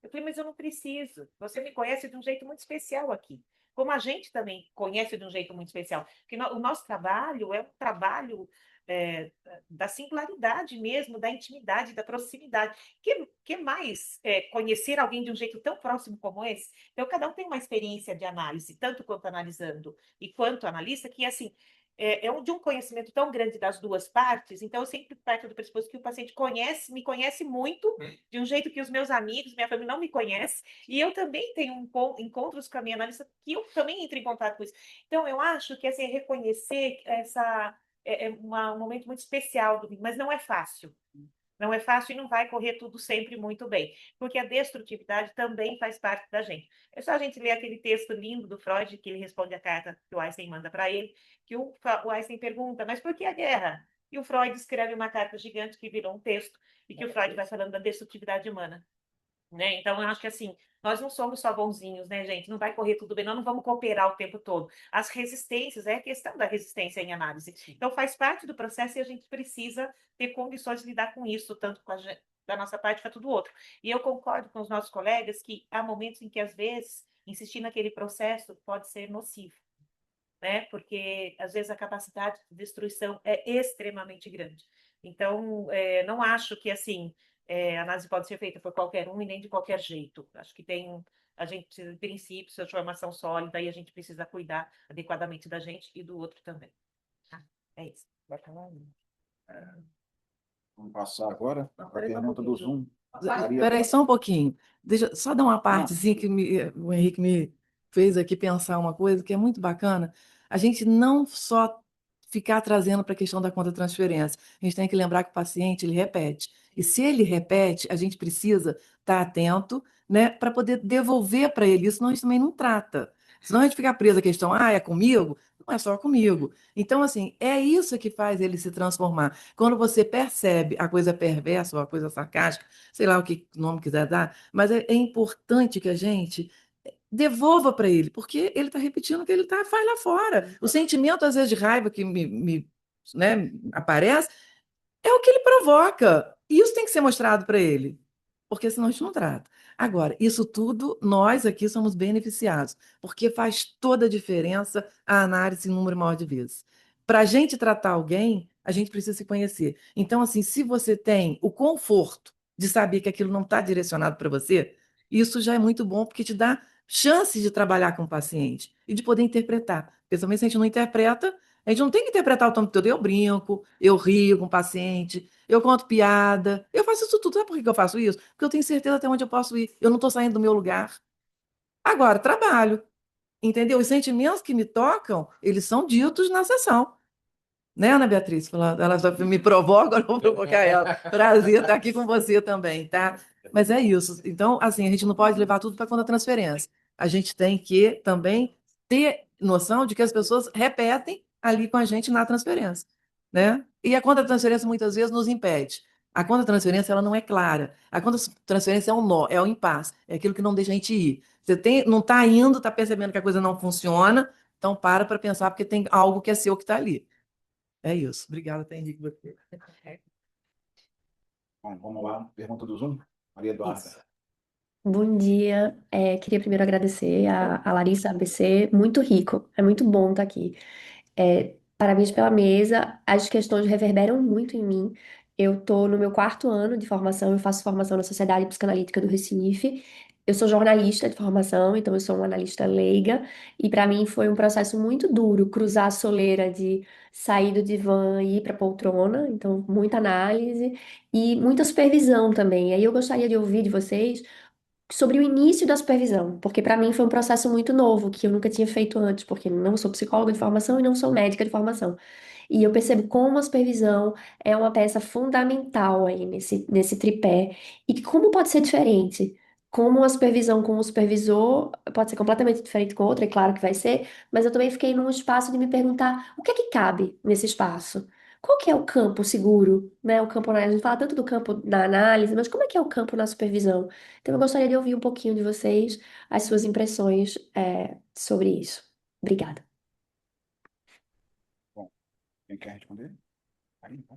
Eu falei, mas eu não preciso, você me conhece de um jeito muito especial aqui. Como a gente também conhece de um jeito muito especial. Porque o nosso trabalho é um trabalho da singularidade mesmo, da intimidade, da proximidade. Que mais conhecer alguém de um jeito tão próximo como esse? Então, cada um tem uma experiência de análise, tanto quanto analisando e quanto analista, que assim, de um conhecimento tão grande das duas partes, então eu sempre parto do pressuposto que o paciente me conhece muito, de um jeito que os meus amigos, minha família não me conhece, e eu também tenho encontros com a minha analista que eu também entro em contato com isso. Então, eu acho que assim, reconhecer um momento muito especial do mas não é fácil. Não é fácil e não vai correr tudo sempre muito bem, porque a destrutividade também faz parte da gente. É só a gente ler aquele texto lindo do Freud, que ele responde a carta que o Einstein manda para ele, que o Einstein pergunta, mas por que a guerra? E o Freud escreve uma carta gigante que virou um texto, e que o Freud vai falando da destrutividade humana. Né? Então, eu acho que assim, nós não somos só bonzinhos, né, gente? Não vai correr tudo bem, nós não vamos cooperar o tempo todo. As resistências, é a questão da resistência em análise. Então, faz parte do processo e a gente precisa ter condições de lidar com isso, tanto da nossa parte quanto do outro. E eu concordo com os nossos colegas que há momentos em que, às vezes, insistir naquele processo pode ser nocivo, né? Porque, às vezes, a capacidade de destruição é extremamente grande. Então, não acho que, assim, a análise pode ser feita por qualquer um e nem de qualquer jeito. Acho que a gente precisa de princípios, de formação sólida, e a gente precisa cuidar adequadamente da gente e do outro também. Tá? É isso. Vai falar? Vamos passar agora para a pergunta do Zoom. Espera aí só um pouquinho. Deixa eu só dar uma partezinha que o Henrique me fez aqui pensar uma coisa que é muito bacana. A gente não só ficar trazendo para a questão da conta transferência. A gente tem que lembrar que o paciente, ele repete. E se ele repete, a gente precisa estar atento, né, para poder devolver para ele isso, senão a gente também não trata. Senão a gente fica preso à questão, é comigo? Não é só comigo. Então, assim, é isso que faz ele se transformar. Quando você percebe a coisa perversa ou a coisa sarcástica, sei lá o que nome quiser dar, mas é importante que a gente devolva para ele, porque ele está repetindo o que ele faz lá fora. O sentimento, às vezes, de raiva que né, aparece é o que ele provoca. E isso tem que ser mostrado para ele, porque senão a gente não trata. Agora, isso tudo, nós aqui somos beneficiados, porque faz toda a diferença a análise em número maior de vezes. Para a gente tratar alguém, a gente precisa se conhecer. Então, assim, se você tem o conforto de saber que aquilo não está direcionado para você, isso já é muito bom, porque te dá chance de trabalhar com o paciente e de poder interpretar. Porque também, se a gente não interpreta, a gente não tem que interpretar o tempo todo. Eu brinco, eu rio com o paciente, eu conto piada, eu faço isso tudo. Sabe por que eu faço isso? Porque eu tenho certeza até onde eu posso ir. Eu não estou saindo do meu lugar. Agora, trabalho, entendeu? Os sentimentos que me tocam, eles são ditos na sessão. Né, Ana Beatriz? Ela só me provoca, eu vou provocar ela. Prazer estar aqui com você também, tá? Mas é isso. Então, assim, a gente não pode levar tudo para conta da transferência. A gente tem que também ter noção de que as pessoas repetem ali com a gente na transferência, né? E a conta da transferência muitas vezes nos impede. A conta da transferência ela não é clara. A conta da transferência é um nó, é um impasse, é aquilo que não deixa a gente ir. Você não está indo, está percebendo que a coisa não funciona, então para pensar, porque tem algo que é seu que está ali. É isso. Obrigada, até Henrique. Você. Bom, vamos lá. Pergunta do Zoom. Maria Eduarda. Bom dia. Queria primeiro agradecer a Larissa ABC, muito rico, é muito bom estar aqui. Parabéns pela mesa, as questões reverberam muito em mim. Eu estou no meu 4º ano de formação, eu faço formação na Sociedade Psicanalítica do Recife. Eu sou jornalista de formação, então eu sou uma analista leiga, e para mim foi um processo muito duro cruzar a soleira de sair do divã e ir para a poltrona, então muita análise e muita supervisão também. Aí eu gostaria de ouvir de vocês sobre o início da supervisão, porque para mim foi um processo muito novo, que eu nunca tinha feito antes, porque não sou psicóloga de formação e não sou médica de formação. E eu percebo como a supervisão é uma peça fundamental aí nesse tripé, e que como pode ser diferente. Como a supervisão com o supervisor pode ser completamente diferente com outra, é claro que vai ser, mas eu também fiquei num espaço de me perguntar o que é que cabe nesse espaço? Qual que é o campo seguro, né? O campo, a gente fala tanto do campo da análise, mas como é que é o campo na supervisão? Então, eu gostaria de ouvir um pouquinho de vocês, as suas impressões, sobre isso. Obrigada. Bom, quem quer responder? Karine, tá?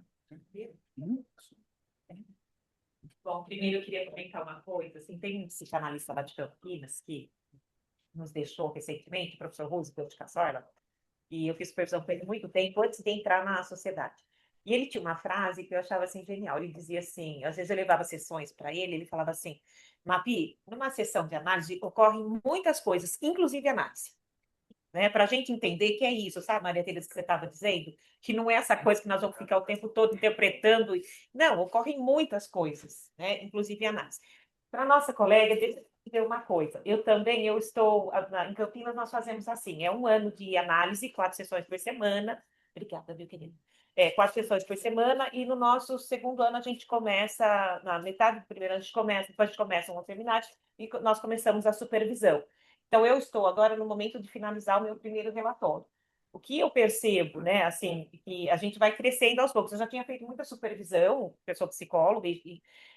Bom, primeiro eu queria comentar uma coisa, assim, tem um psicanalista lá de Campinas que nos deixou recentemente, o professor Roosevelt de Cassorla, e eu fiz supervisão com ele muito tempo antes de entrar na sociedade. E ele tinha uma frase que eu achava assim genial. Ele dizia assim, às vezes eu levava sessões para ele falava assim: Mapi, numa sessão de análise ocorrem muitas coisas, inclusive análise. Né, para a gente entender que é isso, sabe, Maria Tereza, que você estava dizendo? Que não é essa coisa que nós vamos ficar o tempo todo interpretando. Não, ocorrem muitas coisas, né, inclusive análise. Para a nossa colega, deixa eu dizer uma coisa. Eu estou, em Campinas, nós fazemos assim, é um ano de análise, 4 sessões por semana. Obrigada, meu querido. 4 sessões por semana, e no nosso 2º ano a gente começa, na metade do primeiro ano a gente começa, depois a gente começa um seminário, e nós começamos a supervisão. Então, eu estou agora no momento de finalizar o meu primeiro relatório. O que eu percebo, né, assim, que a gente vai crescendo aos poucos. Eu já tinha feito muita supervisão, eu sou psicóloga,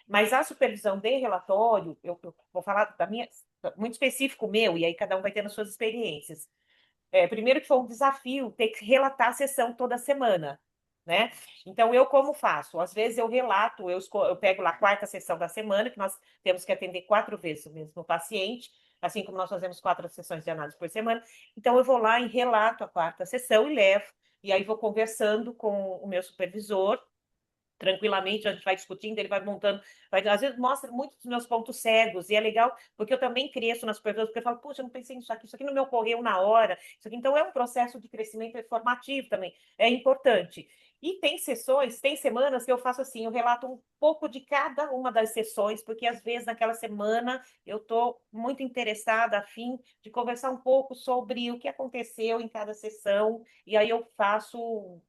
mas a supervisão de relatório, eu vou falar da minha, muito específico meu, e aí cada um vai tendo suas experiências. Primeiro que foi um desafio ter que relatar a sessão toda semana, né? Então, eu como faço? Às vezes eu relato, eu pego lá a 4ª sessão da semana, que nós temos que atender 4 vezes o mesmo paciente, assim como nós fazemos 4 sessões de análise por semana. Então, eu vou lá e relato a 4ª sessão e levo, e aí vou conversando com o meu supervisor, tranquilamente, a gente vai discutindo, ele vai montando, às vezes mostra muitos dos meus pontos cegos, e é legal, porque eu também cresço nas supervisões, porque eu falo, puxa, eu não pensei nisso aqui não me ocorreu na hora, isso aqui, então é um processo de crescimento formativo também, é importante. E tem sessões, tem semanas que eu faço assim, eu relato um pouco de cada uma das sessões, porque às vezes naquela semana eu estou muito interessada, a fim de conversar um pouco sobre o que aconteceu em cada sessão, e aí eu faço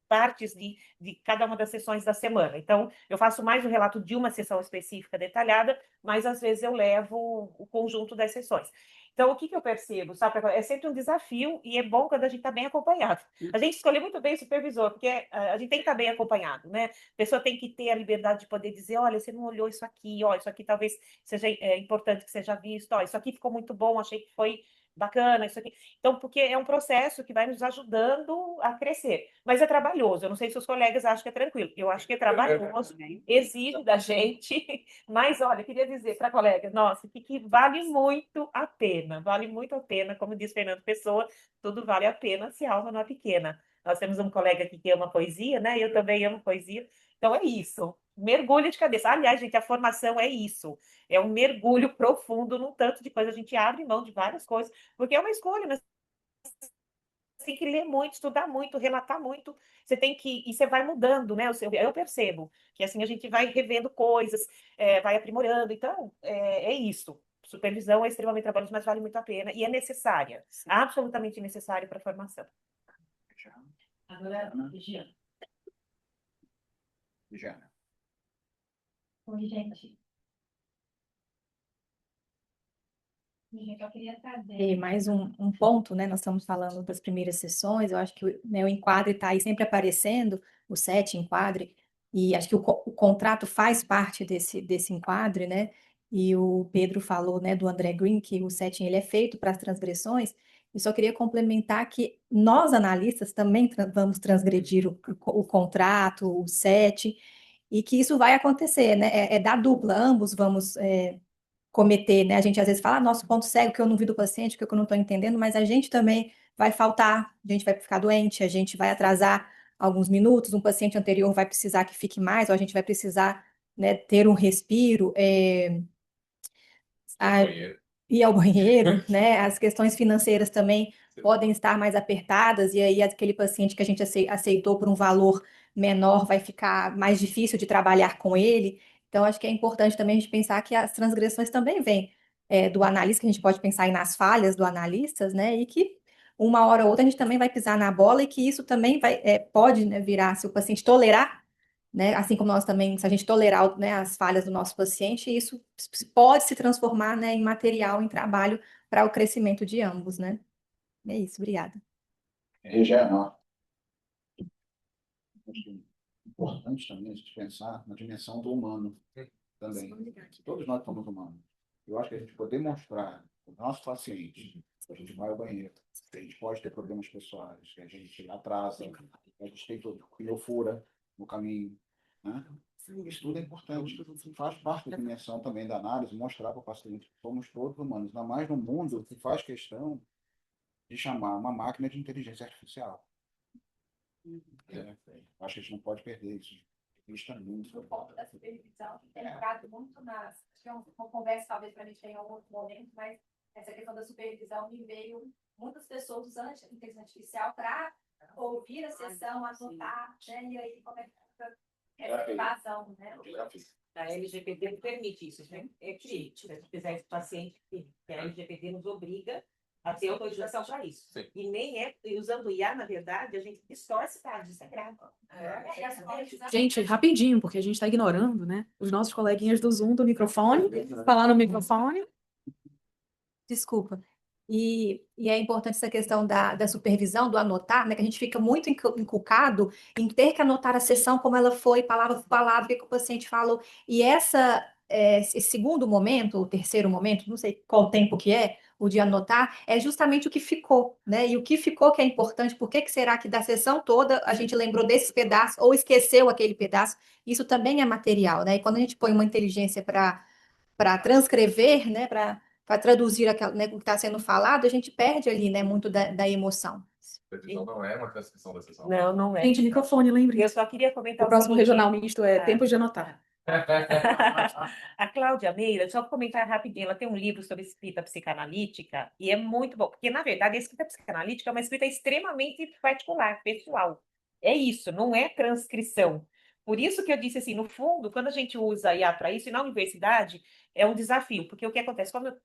partes de cada uma das sessões da semana. Então, eu faço mais o relato de uma sessão específica detalhada, mas às vezes eu levo o conjunto das sessões. Então, o que eu percebo, sabe? É sempre um desafio e é bom quando a gente está bem acompanhado. A gente escolhe muito bem o supervisor, porque a gente tem que estar bem acompanhado, né? A pessoa tem que ter a liberdade de poder dizer, olha, você não olhou isso aqui, ó, isso aqui talvez seja importante que seja visto, ó, isso aqui ficou muito bom, achei que foi bacana, isso aqui. Então, porque é um processo que vai nos ajudando a crescer. Mas é trabalhoso. Eu não sei se os colegas acham que é tranquilo. Eu acho que é trabalhoso, exige da gente. Mas, olha, eu queria dizer para colegas, nossa, que vale muito a pena. Vale muito a pena, como diz Fernando Pessoa, tudo vale a pena se a alma não é pequena. Nós temos um colega aqui que ama poesia, né? Eu também amo poesia. Então, é isso. Mergulho de cabeça. Aliás, gente, a formação é isso. É um mergulho profundo num tanto de coisa. A gente abre mão de várias coisas, porque é uma escolha, né? Você tem que ler muito, estudar muito, relatar muito. Você tem que. E você vai mudando, né? Eu percebo que assim a gente vai revendo coisas, vai aprimorando. Então, é isso. Supervisão é extremamente trabalhoso, mas vale muito a pena e é necessária, absolutamente necessária para a formação. Agora, Giana. Oi, gente. Eu queria trazer mais um ponto, né? Nós estamos falando das primeiras sessões, eu acho que né, o enquadre está aí sempre aparecendo, o set enquadre, e acho que o contrato faz parte desse enquadre, né? E o Pedro falou, né, do André Green, que o setting ele é feito para as transgressões, e só queria complementar que nós, analistas, também vamos transgredir o contrato, o set, e que isso vai acontecer, né? É da dupla, ambos vamos cometer, né? A gente às vezes fala, nosso ponto cego que eu não vi do paciente, que eu não estou entendendo, mas a gente também vai faltar, a gente vai ficar doente, a gente vai atrasar alguns minutos, um paciente anterior vai precisar que fique mais, ou a gente vai precisar, né, ter um respiro, ir ao banheiro, né? As questões financeiras também podem estar mais apertadas, e aí aquele paciente que a gente aceitou por um valor menor vai ficar mais difícil de trabalhar com ele. Então, acho que é importante também a gente pensar que as transgressões também vêm do analista, que a gente pode pensar aí nas falhas do analista, né? E que uma hora ou outra a gente também vai pisar na bola e que isso também pode, né, virar, se o paciente tolerar, né? Assim como nós também, se a gente tolerar, né, as falhas do nosso paciente, isso pode se transformar, né, em material, em trabalho para o crescimento de ambos, né? É isso, obrigada. Regiana. Acho que é importante também a gente pensar na dimensão do humano também. Todos nós somos humanos. Eu acho que a gente poder mostrar para o nosso paciente que a gente vai ao banheiro, que a gente pode ter problemas pessoais, que a gente atrasa, que a gente tem pneu fura no caminho, né? Isso tudo é importante. Faz parte da dimensão também da análise, mostrar para o paciente que somos todos humanos, ainda mais no mundo que faz questão de chamar uma máquina de inteligência artificial. Acho que a gente não pode perder isso. Isso é muito O ponto da supervisão tem entrado muito nas. Acho que é uma conversa, talvez, para a gente ter em algum outro momento, mas essa questão da supervisão me veio muitas pessoas usando a inteligência artificial para ouvir a sessão, anotar, né? E aí, como é que fica essa evasão, né? A LGPD não permite isso, né? É que, se quiser esse paciente, que a LGPD nos obriga a ter autorização para isso. Sim. E nem é, usando o IA, na verdade, a gente distorce dados, isso é grave. Gente, rapidinho, porque a gente está ignorando, né? Os nossos coleguinhas do Zoom, do microfone, falar no microfone. Desculpa. E é importante essa questão da supervisão, do anotar, né? Que a gente fica muito encucado em ter que anotar a sessão como ela foi, palavra por palavra, o que o paciente falou. E esse segundo momento, o terceiro momento, não sei qual tempo que é, o de anotar, é justamente o que ficou, né? E o que ficou que é importante, por que será que da sessão toda a gente lembrou desse pedaço ou esqueceu aquele pedaço? Isso também é material, né? E quando a gente põe uma inteligência para transcrever, né? Para traduzir aquela, né, o que está sendo falado, a gente perde ali, né, muito da emoção. Televisão não é uma transcrição da sessão. Não, não é. Gente, microfone, lembre. Eu só queria O comentar o próximo seguinte. regional misto é tempo de anotar. A Cláudia Meira, só para comentar rapidinho, ela tem um livro sobre escrita psicanalítica e é muito bom, porque, na verdade, a escrita psicanalítica é uma escrita extremamente particular, pessoal. É isso, não é transcrição. Por isso que eu disse assim, no fundo, quando a gente usa IA para isso, e na universidade é um desafio, porque o que acontece, como eu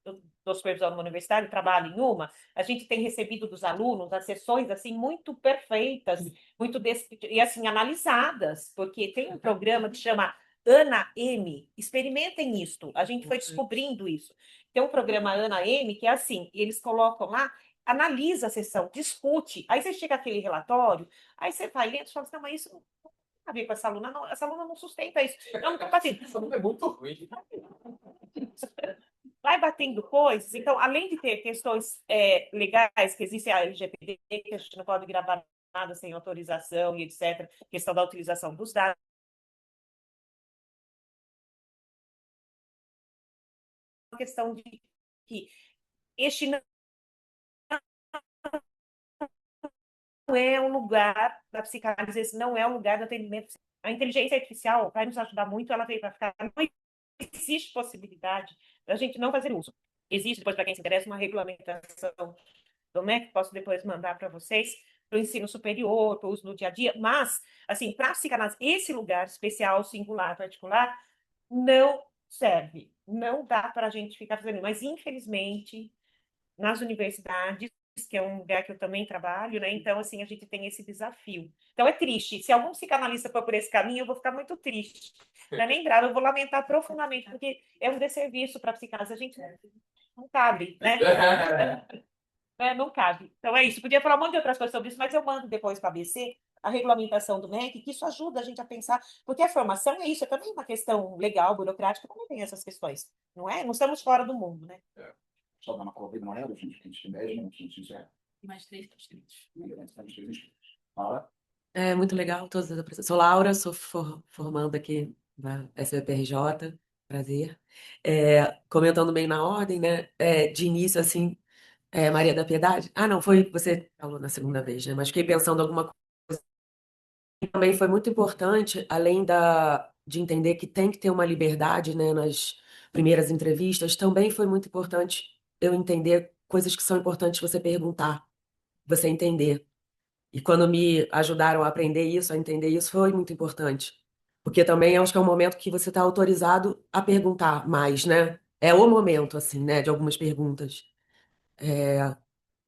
dou supervisão numa universidade, trabalho em uma, a gente tem recebido dos alunos as sessões assim muito perfeitas, muito e assim analisadas, porque tem um programa que chama Ana M, experimentem isto. A gente foi descobrindo isso. Tem um programa Ana M que é assim, eles colocam lá, analisa a sessão, discute. Aí você chega aquele relatório, aí você vai lendo e fala assim, não, mas isso não tem a ver com essa aluna não sustenta isso. Não estou fazendo. Essa aluna é muito ruim. Vai batendo coisas. Então, além de ter questões legais, que existe a LGPD, que a gente não pode gravar nada sem autorização e etc., questão da utilização dos dados, a questão de que este não é um lugar da psicanálise, esse não é um lugar do atendimento. A inteligência artificial vai nos ajudar muito, ela veio para ficar. Não existe possibilidade da gente não fazer uso. Existe, depois, para quem se interessa, uma regulamentação do MEC, posso depois mandar para vocês, para o ensino superior, para o uso no dia a dia, mas, assim, para a psicanálise, esse lugar especial, singular, particular, não serve. Não dá para a gente ficar fazendo. Mas, infelizmente, nas universidades, que é um lugar que eu também trabalho, né? Então, assim, a gente tem esse desafio. Então, é triste. Se algum psicanalista for por esse caminho, eu vou ficar muito triste. Não é nem grave, eu vou lamentar profundamente, porque é um desserviço para a psicanálise. A gente não cabe, né? Não cabe. Então, é isso. Podia falar um monte de outras coisas sobre isso, mas eu mando depois para a ABC a regulamentação do MEC, que isso ajuda a gente a pensar, porque a formação é isso, é também uma questão legal, burocrática, também tem essas questões, não é? Não estamos fora do mundo, né? Só dar uma corrida na hora, gente, que a gente tem 10 minutos, a gente encerra. Mais 3 inscritos. Fala. É muito legal todas as apresentações. Sou Laura, sou formanda aqui na SBPRJ, prazer. Comentando bem na ordem, né? De início, assim, Maria da Piedade. Ah, não, foi você que falou na segunda vez, né? Mas fiquei pensando alguma coisa. Também foi muito importante, além de entender que tem que ter uma liberdade, né, nas primeiras entrevistas, também foi muito importante eu entender coisas que são importantes você perguntar, você entender. E quando me ajudaram a aprender isso, a entender isso, foi muito importante. Porque também acho que é um momento que você está autorizado a perguntar mais, né? É o momento, assim, né, de algumas perguntas.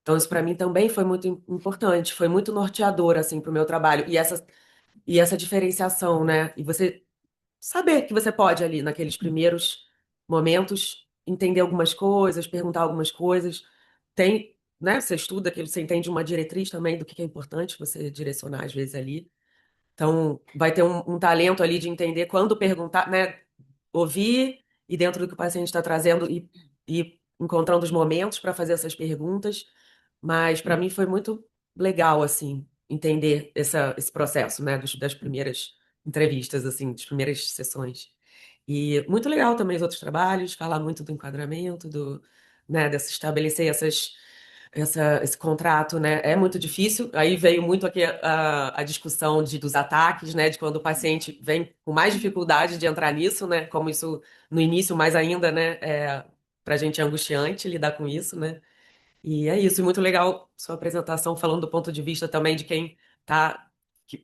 Então, isso para mim também foi muito importante, foi muito norteador, assim, para o meu trabalho. E essa diferenciação, né? E você saber que você pode ali, naqueles primeiros momentos, entender algumas coisas, perguntar algumas coisas. Tem, né? Você estuda aquilo, você entende uma diretriz também do que é importante você direcionar, às vezes, ali. Então, vai ter um talento ali de entender quando perguntar, né? Ouvir e dentro do que o paciente está trazendo e encontrando os momentos para fazer essas perguntas. Mas para mim foi muito legal, assim, entender esse processo, né? Das primeiras entrevistas, assim, das primeiras sessões. E muito legal também os outros trabalhos, falar muito do enquadramento, né, desse estabelecer esse contrato, né? É muito difícil. Aí veio muito aqui a discussão dos ataques, né? De quando o paciente vem com mais dificuldade de entrar nisso, né? Como isso no início, mais ainda, né? Para a gente é angustiante lidar com isso, né? E é isso, e muito legal sua apresentação falando do ponto de vista também de quem tá,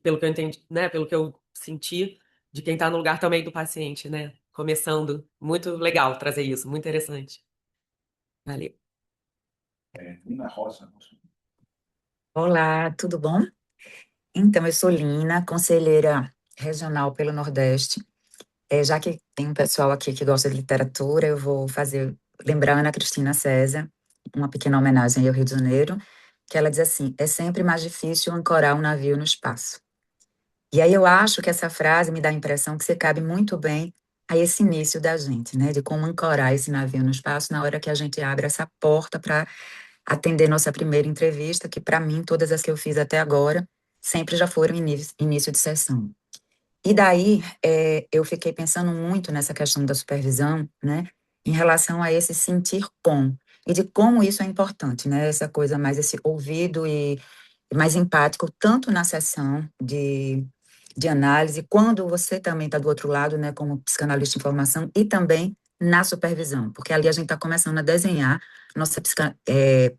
pelo que eu entendi, né? Pelo que eu senti, de quem está no lugar também do paciente, né? Começando. Muito legal trazer isso, muito interessante. Valeu. Lina Rosa. Olá, tudo bom? Então, eu sou Lina, conselheira regional pelo Nordeste. Já que tem um pessoal aqui que gosta de literatura, eu vou lembrar Ana Cristina César, uma pequena homenagem ao Rio de Janeiro, que ela diz assim: é sempre mais difícil ancorar um navio no espaço. E aí eu acho que essa frase me dá a impressão que se cabe muito bem a esse início da gente, né? De como ancorar esse navio no espaço na hora que a gente abre essa porta para atender nossa primeira entrevista, que para mim, todas as que eu fiz até agora, sempre já foram início de sessão. E daí, eu fiquei pensando muito nessa questão da supervisão, né, em relação a esse sentir com, e de como isso é importante, né, essa coisa mais, esse ouvido mais empático, tanto na sessão de análise, quando você também está do outro lado, né, como psicanalista em formação, e também na supervisão, porque ali a gente está começando a desenhar nossa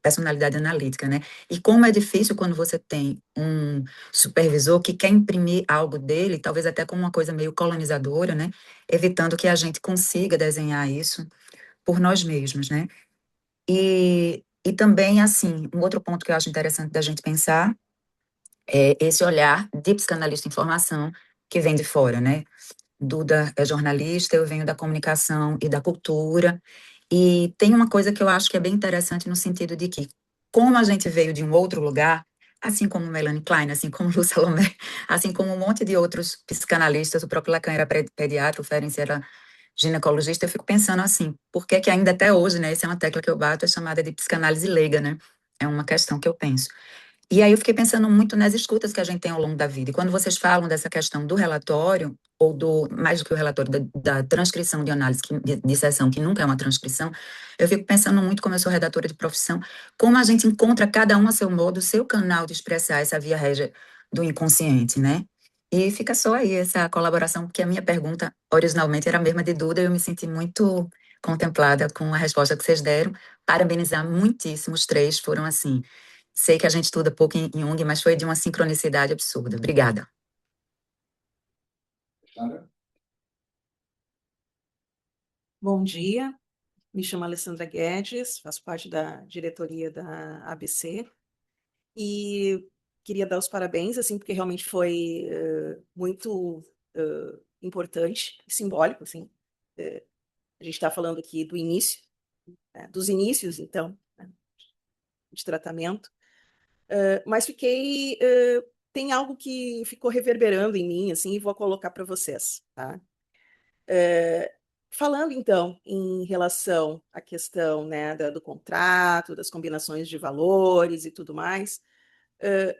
personalidade analítica, né? E como é difícil quando você tem um supervisor que quer imprimir algo dele, talvez até com uma coisa meio colonizadora, né? Evitando que a gente consiga desenhar isso por nós mesmos, né? E também, assim, um outro ponto que eu acho interessante da gente pensar é esse olhar de psicanalista em formação que vem de fora, né? Duda é jornalista, eu venho da comunicação e da cultura, e tem uma coisa que eu acho que é bem interessante no sentido de que, como a gente veio de um outro lugar, assim como Melanie Klein, assim como Lu Salomé, assim como um monte de outros psicanalistas, o próprio Lacan era pediatra, o Ferenc era ginecologista, eu fico pensando assim, por que que ainda até hoje, né, essa é uma tecla que eu bato, é chamada de psicanálise leiga, né? É uma questão que eu penso. E aí eu fiquei pensando muito nas escutas que a gente tem ao longo da vida. E quando vocês falam dessa questão do relatório, ou do, mais do que o relatório, da transcrição de análise de sessão, que nunca é uma transcrição, eu fico pensando muito, como eu sou redatora de profissão, como a gente encontra cada um a seu modo, o seu canal de expressar essa via régia do inconsciente, né? E fica só aí essa colaboração, porque a minha pergunta originalmente era a mesma de Duda, e eu me senti muito contemplada com a resposta que vocês deram. Parabenizar muitíssimo, os três foram assim. Sei que a gente estuda pouco em Jung, mas foi de uma sincronicidade absurda. Obrigada. Sandra? Bom dia, me chamo Alessandra Guedes, faço parte da diretoria da ABC e queria dar os parabéns, assim, porque realmente foi muito importante e simbólico, assim. A gente está falando aqui do início, né, dos inícios, então, né, de tratamento, mas tem algo que ficou reverberando em mim, assim, e vou colocar para vocês, tá? Falando, então, em relação à questão, né, do contrato, das combinações de valores e tudo mais,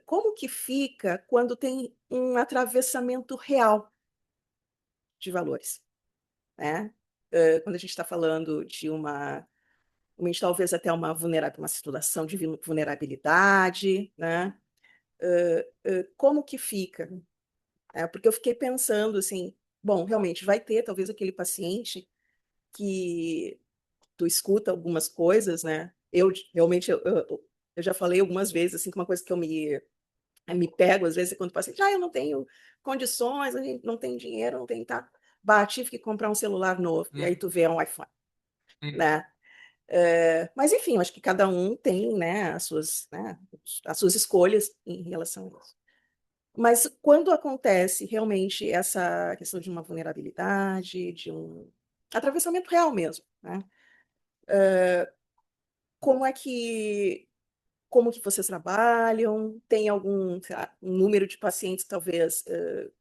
como que fica quando tem um atravessamento real de valores, né? Quando a gente está falando de talvez até uma situação de vulnerabilidade, né? Como que fica? Porque eu fiquei pensando assim, bom, realmente vai ter talvez aquele paciente que tu escuta algumas coisas, né? Eu realmente eu já falei algumas vezes assim que uma coisa que eu me pego às vezes é quando o paciente, eu não tenho condições, não tenho dinheiro, não tenho tá, tive que comprar um celular novo e aí tu vê um iPhone, né? Mas enfim, eu acho que cada um tem, né, as suas escolhas em relação a isso. Mas quando acontece realmente essa questão de uma vulnerabilidade, de um atravessamento real mesmo, né? Como é que como que vocês trabalham? Tem algum, sei lá, um número de pacientes que talvez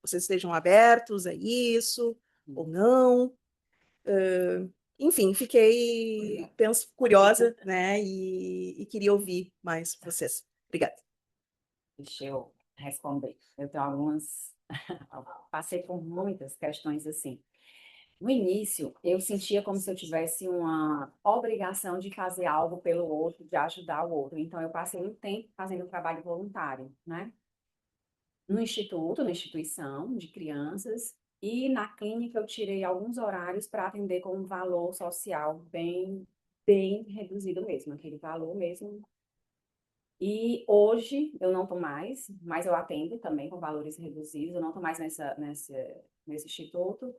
vocês estejam abertos a isso ou não? Enfim, fiquei curiosa, né? E queria ouvir mais vocês. Obrigada. Deixa eu responder. Eu tenho algumas. Passei por muitas questões assim. No início, eu sentia como se eu tivesse uma obrigação de fazer algo pelo outro, de ajudar o outro. Então, eu passei muito tempo fazendo trabalho voluntário, né? No instituto, na instituição de crianças, e na clínica eu tirei alguns horários para atender com um valor social bem reduzido mesmo, aquele valor mesmo. E hoje eu não estou mais, mas eu atendo também com valores reduzidos, eu não estou mais nesse instituto,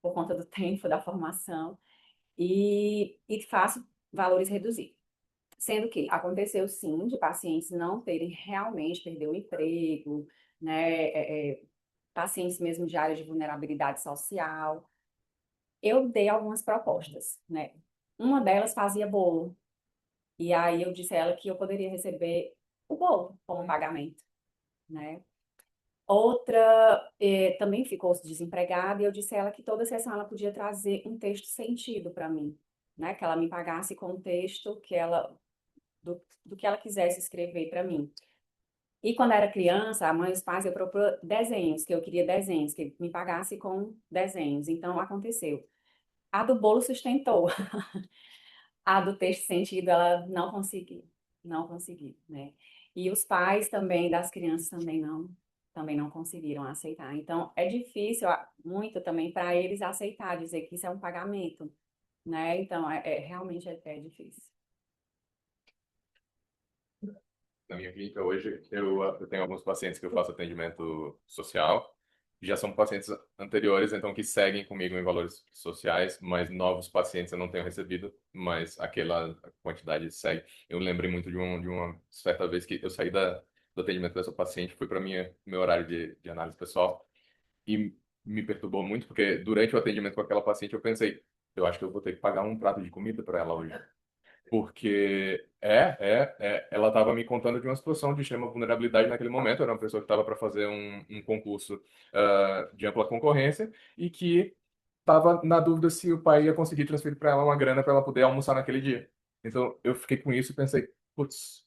por conta do tempo da formação, e faço valores reduzidos. Sendo que aconteceu sim de pacientes não terem realmente perder o emprego, né, pacientes mesmo de área de vulnerabilidade social. Eu dei algumas propostas, né? Uma delas fazia bolo, e aí eu disse a ela que eu poderia receber o bolo como pagamento, né? Outra também ficou desempregada e eu disse a ela que toda sessão ela podia trazer um texto sentido para mim, né? Que ela me pagasse com o texto do que ela quisesse escrever para mim. E quando era criança, a mãe e os pais, eu propus desenhos, que eu queria desenhos, que me pagasse com desenhos. Então, aconteceu. A do bolo sustentou. A do texto sentido, ela não conseguiu. não conseguiram, né? E os pais também das crianças também não conseguiram aceitar. Então, é difícil muito também para eles aceitar, dizer que isso é um pagamento, né? Então, realmente é difícil. Na minha clínica hoje, eu tenho alguns pacientes que eu faço atendimento social, já são pacientes anteriores, então que seguem comigo em valores sociais, mas novos pacientes eu não tenho recebido, mas aquela quantidade segue. Eu lembrei muito de uma certa vez que eu saí do atendimento dessa paciente, fui para meu horário de análise pessoal e me perturbou muito, porque durante o atendimento com aquela paciente eu pensei, eu acho que eu vou ter que pagar um prato de comida para ela hoje. Porque ela estava me contando de uma situação de extrema vulnerabilidade naquele momento. Era uma pessoa que estava para fazer um concurso de ampla concorrência e que estava na dúvida se o pai ia conseguir transferir para ela uma grana para ela poder almoçar naquele dia. Então eu fiquei com isso e pensei, putz,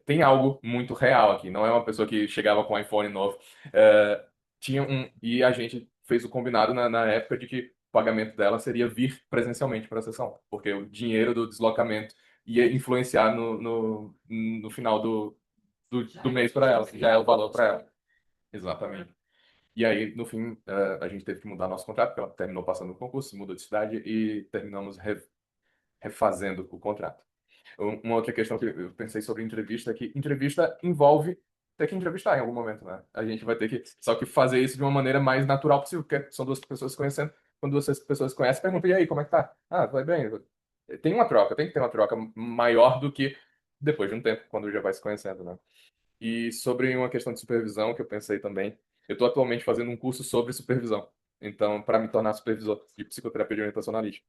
tem algo muito real aqui. Não é uma pessoa que chegava com um iPhone novo. É, e a gente fez o combinado na época de que o pagamento dela seria vir presencialmente para a sessão, porque o dinheiro do deslocamento ia influenciar no final do mês para ela, que já é o valor para ela. Exatamente. E aí, no fim, a gente teve que mudar nosso contrato, porque ela terminou passando o concurso, mudou de cidade e terminamos refazendo o contrato. Uma outra questão que eu pensei sobre entrevista é que entrevista envolve ter que entrevistar em algum momento, né? A gente vai ter que, só que fazer isso de uma maneira mais natural possível, porque são duas pessoas se conhecendo. Quando duas pessoas se conhecem, pergunta, e aí, como é que tá? Ah, vai bem. Tem uma troca, tem que ter uma troca maior do que depois de um tempo, quando já vai se conhecendo, né? E sobre uma questão de supervisão, que eu pensei também, eu estou atualmente fazendo um curso sobre supervisão. Então, para me tornar supervisor de psicoterapia de orientação analítica.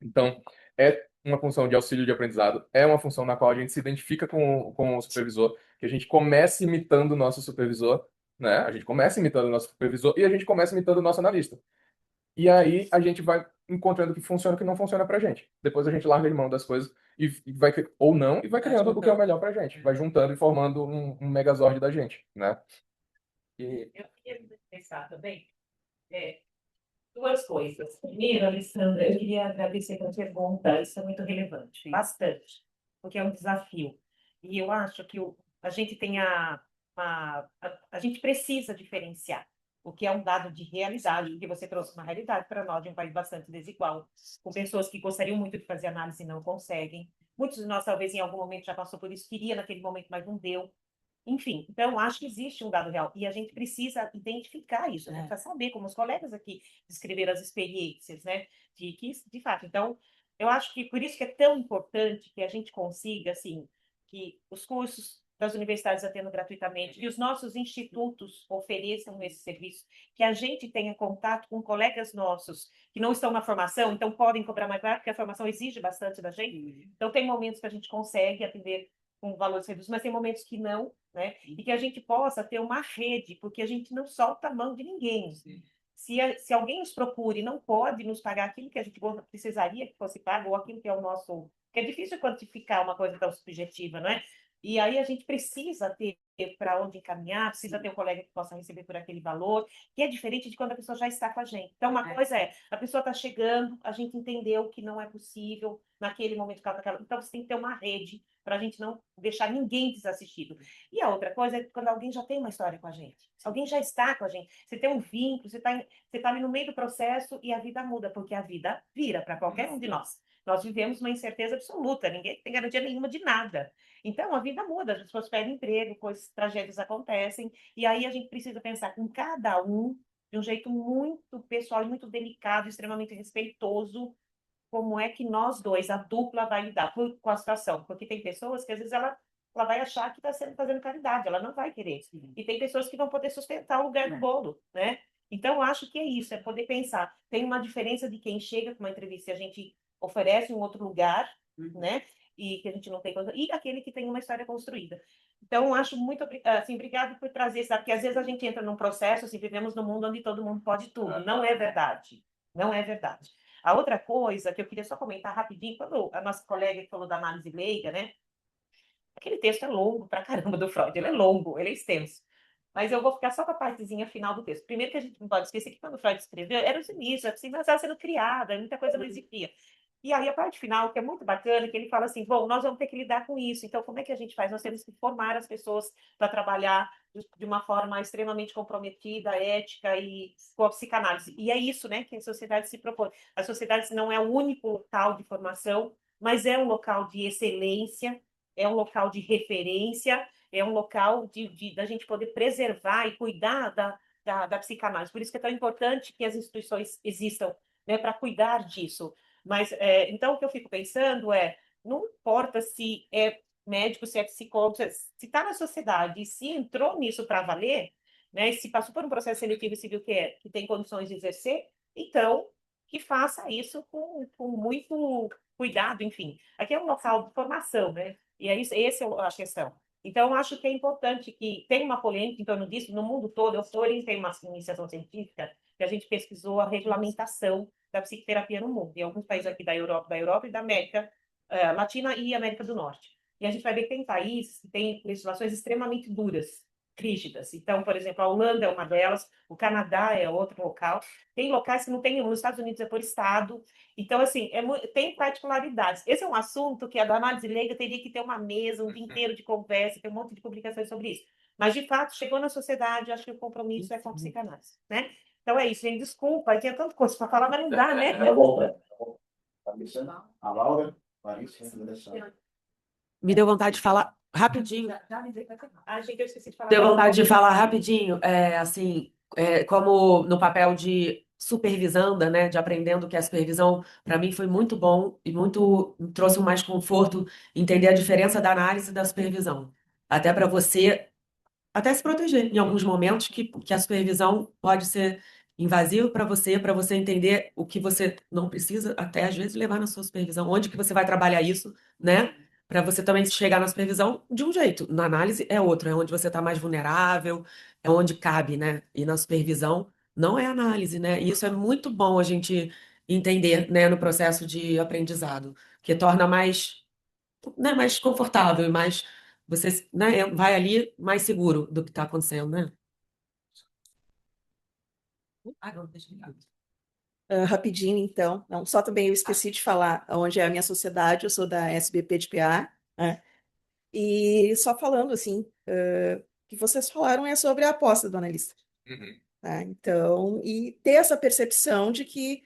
Então, é uma função de auxílio de aprendizado, é uma função na qual a gente se identifica com o supervisor, que a gente começa imitando o nosso supervisor, né? A gente começa imitando o nosso supervisor e a gente começa imitando o nosso analista. E aí a gente vai encontrando o que funciona e o que não funciona pra gente. Depois a gente larga de mão das coisas e vai, ou não, e vai criando o que é o melhor pra gente. Vai juntando e formando um megazord da gente, né? E Eu queria começar também. Duas coisas. Primeiro, Alessandra, eu queria agradecer pela pergunta, isso é muito relevante, bastante, porque é um desafio. E eu acho que a gente tem a gente precisa diferenciar o que é um dado de realidade, porque você trouxe uma realidade para nós de um país bastante desigual, com pessoas que gostariam muito de fazer análise e não conseguem. Muitos de nós, talvez, em algum momento já passou por isso, queria naquele momento, mas não deu. Enfim, então acho que existe um dado real e a gente precisa identificar isso, né? Para saber, como os colegas aqui descreveram as experiências, né? De fato. Então, eu acho que por isso que é tão importante que a gente consiga, assim, que os cursos das universidades atendam gratuitamente, que os nossos institutos ofereçam esse serviço, que a gente tenha contato com colegas nossos que não estão na formação, então podem cobrar mais barato, porque a formação exige bastante da gente. Então, tem momentos que a gente consegue atender com valores reduzidos, mas tem momentos que não, né? E que a gente possa ter uma rede, porque a gente não solta a mão de ninguém. Se alguém nos procure e não pode nos pagar aquilo que a gente precisaria que fosse pago, ou aquilo que é o nosso... Porque é difícil quantificar uma coisa tão subjetiva, não é? E aí a gente precisa ter para onde encaminhar, precisa ter um colega que possa receber por aquele valor, que é diferente de quando a pessoa já está com a gente. Então, uma coisa é, a pessoa está chegando, a gente entendeu que não é possível naquele momento que ela está... Então, você tem que ter uma rede para a gente não deixar ninguém desassistido. E a outra coisa é quando alguém já tem uma história com a gente. Alguém já está com a gente. Você tem um vínculo, você está ali no meio do processo e a vida muda, porque a vida vira para qualquer um de nós. Nós vivemos uma incerteza absoluta, ninguém tem garantia nenhuma de nada. Então, a vida muda, as pessoas perdem emprego, coisas, tragédias acontecem, e aí a gente precisa pensar com cada um de um jeito muito pessoal e muito delicado, extremamente respeitoso, como é que nós dois, a dupla, vai lidar com a situação. Porque tem pessoas que, às vezes, ela vai achar que está fazendo caridade, ela não vai querer. E tem pessoas que vão poder sustentar o lugar do bolo, né? Então, eu acho que é isso, é poder pensar. Tem uma diferença de quem chega com uma entrevista e a gente oferece um outro lugar, né? E que a gente não tem coisa, e aquele que tem uma história construída. Então, acho muito assim, obrigado por trazer isso, porque às vezes a gente entra num processo, assim, vivemos num mundo onde todo mundo pode tudo. Não é verdade. Não é verdade. A outra coisa que eu queria só comentar rapidinho, quando a nossa colega falou da análise leiga, né? Aquele texto é longo pra caramba do Freud, ele é longo, ele é extenso. Mas eu vou ficar só com a partezinha final do texto. Primeiro que a gente não pode esquecer que quando Freud escreveu, era os inícios, assim, mas estava sendo criada, muita coisa não existia. E aí a parte final, que é muito bacana, que ele fala assim, bom, nós vamos ter que lidar com isso, então como é que a gente faz? Nós temos que formar as pessoas para trabalhar de uma forma extremamente comprometida, ética e com a psicanálise. E é isso, né, que a sociedade se propõe. A sociedade não é o único local de formação, mas é um local de excelência, é um local de referência, é um local da gente poder preservar e cuidar da psicanálise. Por isso que é tão importante que as instituições existam, né, para cuidar disso. Mas, então, o que eu fico pensando não importa se é médico, se é psicólogo, se está na sociedade e se entrou nisso para valer, né, e se passou por um processo seletivo e se viu que tem condições de exercer, então, que faça isso com muito cuidado, enfim. Aqui é um local de formação, né? E é isso, essa é a questão. Então, eu acho que é importante que tem uma polêmica em torno disso no mundo todo. Eu sou orientei uma iniciação científica que a gente pesquisou a regulamentação da psicoterapia no mundo, em alguns países aqui da Europa e da América Latina e América do Norte. E a gente vai ver que tem países que têm legislações extremamente duras, rígidas. Então, por exemplo, a Holanda é uma delas, o Canadá é outro local. Tem locais que não tem nenhum, nos Estados Unidos é por estado. Então, assim, tem particularidades. Esse é um assunto que a da análise leiga teria que ter uma mesa, um dia inteiro de conversa, tem um monte de publicações sobre isso. Mas, de fato, chegou na sociedade, acho que o compromisso é com a psicanálise, né? Então é isso, gente. Desculpa, tinha tanta coisa para falar, mas não dá, né? A Laura, Larissa, Andressa. Me deu vontade de falar rapidinho. Ah, gente, eu esqueci de falar. Deu vontade de falar rapidinho, assim, como no papel de supervisanda, né, de aprendendo o que é supervisão, para mim foi muito bom e trouxe mais conforto entender a diferença da análise e da supervisão. Até para você, até se proteger em alguns momentos que a supervisão pode ser invasiva para você entender o que você não precisa, até às vezes levar na sua supervisão, onde que você vai trabalhar isso, né? Para você também chegar na supervisão de um jeito. Na análise é outro, é onde você está mais vulnerável, é onde cabe, né? E na supervisão não é análise, né? E isso é muito bom a gente entender, né, no processo de aprendizado, que torna mais, né, mais confortável e mais você, né, vai ali mais seguro do que está acontecendo, né? Ah, não, deixa eu ligar. Rapidinho, então. Não, só também eu esqueci de falar onde é a minha sociedade, eu sou da SBP de PA, né? E só falando assim, o que vocês falaram é sobre a aposta do analista. Tá? Então, e ter essa percepção de que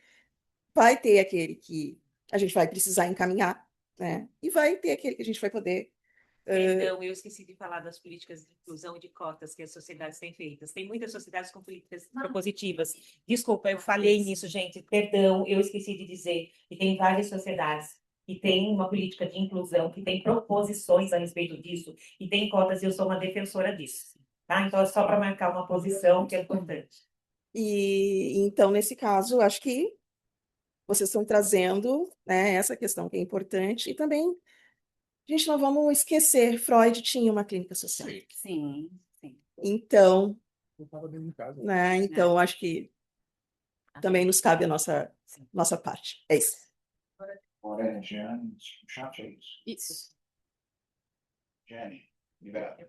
vai ter aquele que a gente vai precisar encaminhar, né? E vai ter aquele que a gente vai poder. Perdão, eu esqueci de falar das políticas de inclusão e de cotas que as sociedades têm feitas. Tem muitas sociedades com políticas propositivas. Desculpa, eu falhei nisso, gente. Perdão, eu esqueci de dizer. E tem várias sociedades que têm uma política de inclusão, que tem proposições a respeito disso, e tem cotas, e eu sou uma defensora disso. Tá? Então, é só para marcar uma posição que é importante. E então, nesse caso, acho que vocês estão trazendo, né, essa questão que é importante, e também gente, não vamos esquecer, Freud tinha uma clínica social. Sim, sim. Então, Eu estava dentro de casa. né, então acho que também nos cabe a nossa parte. É isso. Morena, Jeane, o chat é isso. Isso. Jeane, liberado.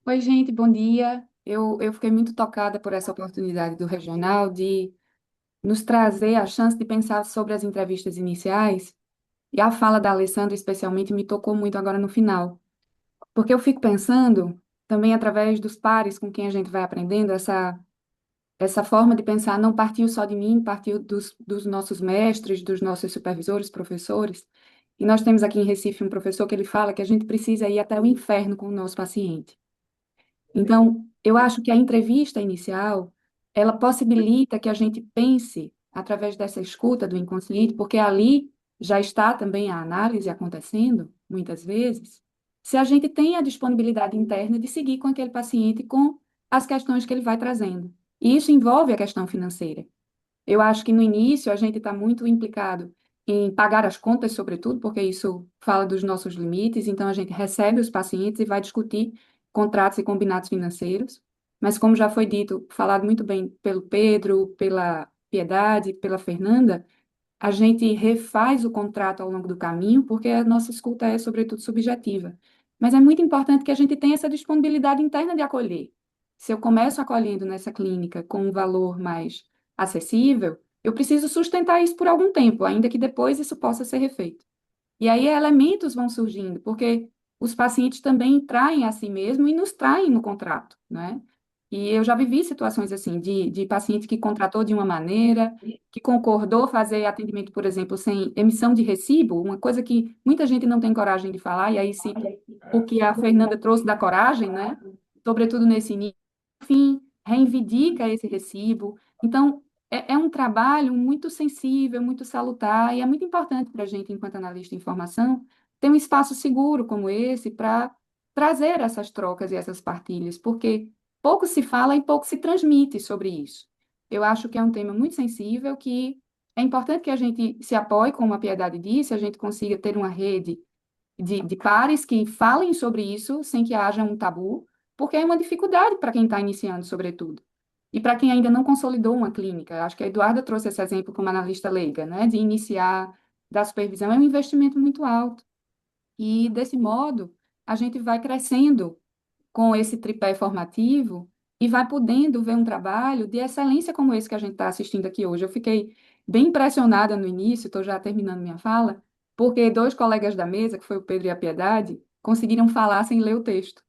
Oi, gente, bom dia. Eu fiquei muito tocada por essa oportunidade do regional de nos trazer a chance de pensar sobre as entrevistas iniciais. E a fala da Alessandra, especialmente, me tocou muito agora no final. Porque eu fico pensando, também através dos pares com quem a gente vai aprendendo, essa forma de pensar não partiu só de mim, partiu dos nossos mestres, dos nossos supervisores, professores. E nós temos aqui em Recife um professor que ele fala que a gente precisa ir até o inferno com o nosso paciente. Então, eu acho que a entrevista inicial, ela possibilita que a gente pense através dessa escuta do inconsciente, porque ali já está também a análise acontecendo, muitas vezes, se a gente tem a disponibilidade interna de seguir com aquele paciente com as questões que ele vai trazendo. E isso envolve a questão financeira. Eu acho que no início a gente está muito implicado em pagar as contas, sobretudo, porque isso fala dos nossos limites, então a gente recebe os pacientes e vai discutir contratos e combinados financeiros. Mas, como já foi dito, falado muito bem pelo Pedro, pela Piedade, pela Fernanda, a gente refaz o contrato ao longo do caminho, porque a nossa escuta é, sobretudo, subjetiva. Mas é muito importante que a gente tenha essa disponibilidade interna de acolher. Se eu começo acolhendo nessa clínica com um valor mais acessível, eu preciso sustentar isso por algum tempo, ainda que depois isso possa ser refeito. E aí elementos vão surgindo, porque os pacientes também traem a si mesmo e nos traem no contrato, né? E eu já vivi situações assim, de paciente que contratou de uma maneira, que concordou fazer atendimento, por exemplo, sem emissão de recibo, uma coisa que muita gente não tem coragem de falar, e aí cito o que a Fernanda trouxe da coragem, né? Sobretudo nesse início, enfim, reivindica esse recibo. Então, é um trabalho muito sensível, muito salutar, e é muito importante para a gente, enquanto analista de informação, ter um espaço seguro como esse para trazer essas trocas e essas partilhas, porque pouco se fala e pouco se transmite sobre isso. Eu acho que é um tema muito sensível que é importante que a gente se apoie, como a Piedade disse, a gente consiga ter uma rede de pares que falem sobre isso sem que haja um tabu, porque é uma dificuldade para quem está iniciando, sobretudo. E para quem ainda não consolidou uma clínica. Acho que a Eduarda trouxe esse exemplo como analista leiga, né? De iniciar, da supervisão, é um investimento muito alto. E, desse modo, a gente vai crescendo com esse tripé formativo e vai podendo ver um trabalho de excelência como esse que a gente está assistindo aqui hoje. Eu fiquei bem impressionada no início, estou já terminando minha fala, porque dois colegas da mesa, que foi o Pedro e a Piedade, conseguiram falar sem ler o texto.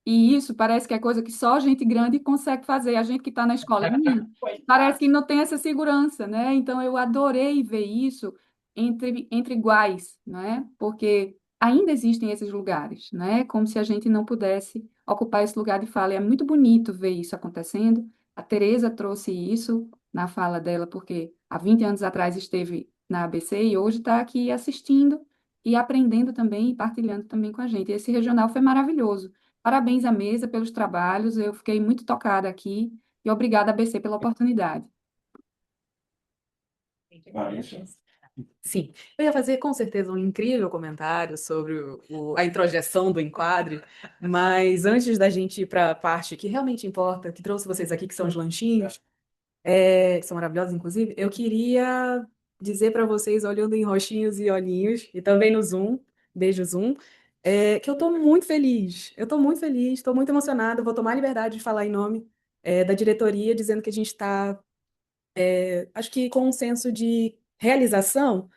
E isso parece que é coisa que só gente grande consegue fazer. A gente que está na escolinha parece que não tem essa segurança, né? Então eu adorei ver isso entre iguais, né? Porque ainda existem esses lugares, né? Como se a gente não pudesse ocupar esse lugar de fala. E é muito bonito ver isso acontecendo. A Tereza trouxe isso na fala dela, porque há 20 anos atrás esteve na ABC e hoje está aqui assistindo e aprendendo também e partilhando também com a gente. E esse regional foi maravilhoso. Parabéns à mesa pelos trabalhos, eu fiquei muito tocada aqui e obrigada, ABC, pela oportunidade. Larissa. Sim, eu ia fazer com certeza um incrível comentário sobre a introjeção do enquadre, mas antes da gente ir para a parte que realmente importa, que trouxe vocês aqui, que são os lanchinhos, que são maravilhosos, inclusive, eu queria dizer para vocês, olhando em roxinhos e olhinhos, e também no Zoom, beijo Zoom, que eu estou muito feliz. Eu estou muito feliz, estou muito emocionada. Vou tomar a liberdade de falar em nome, da diretoria, dizendo que a gente está, acho que com um senso de realização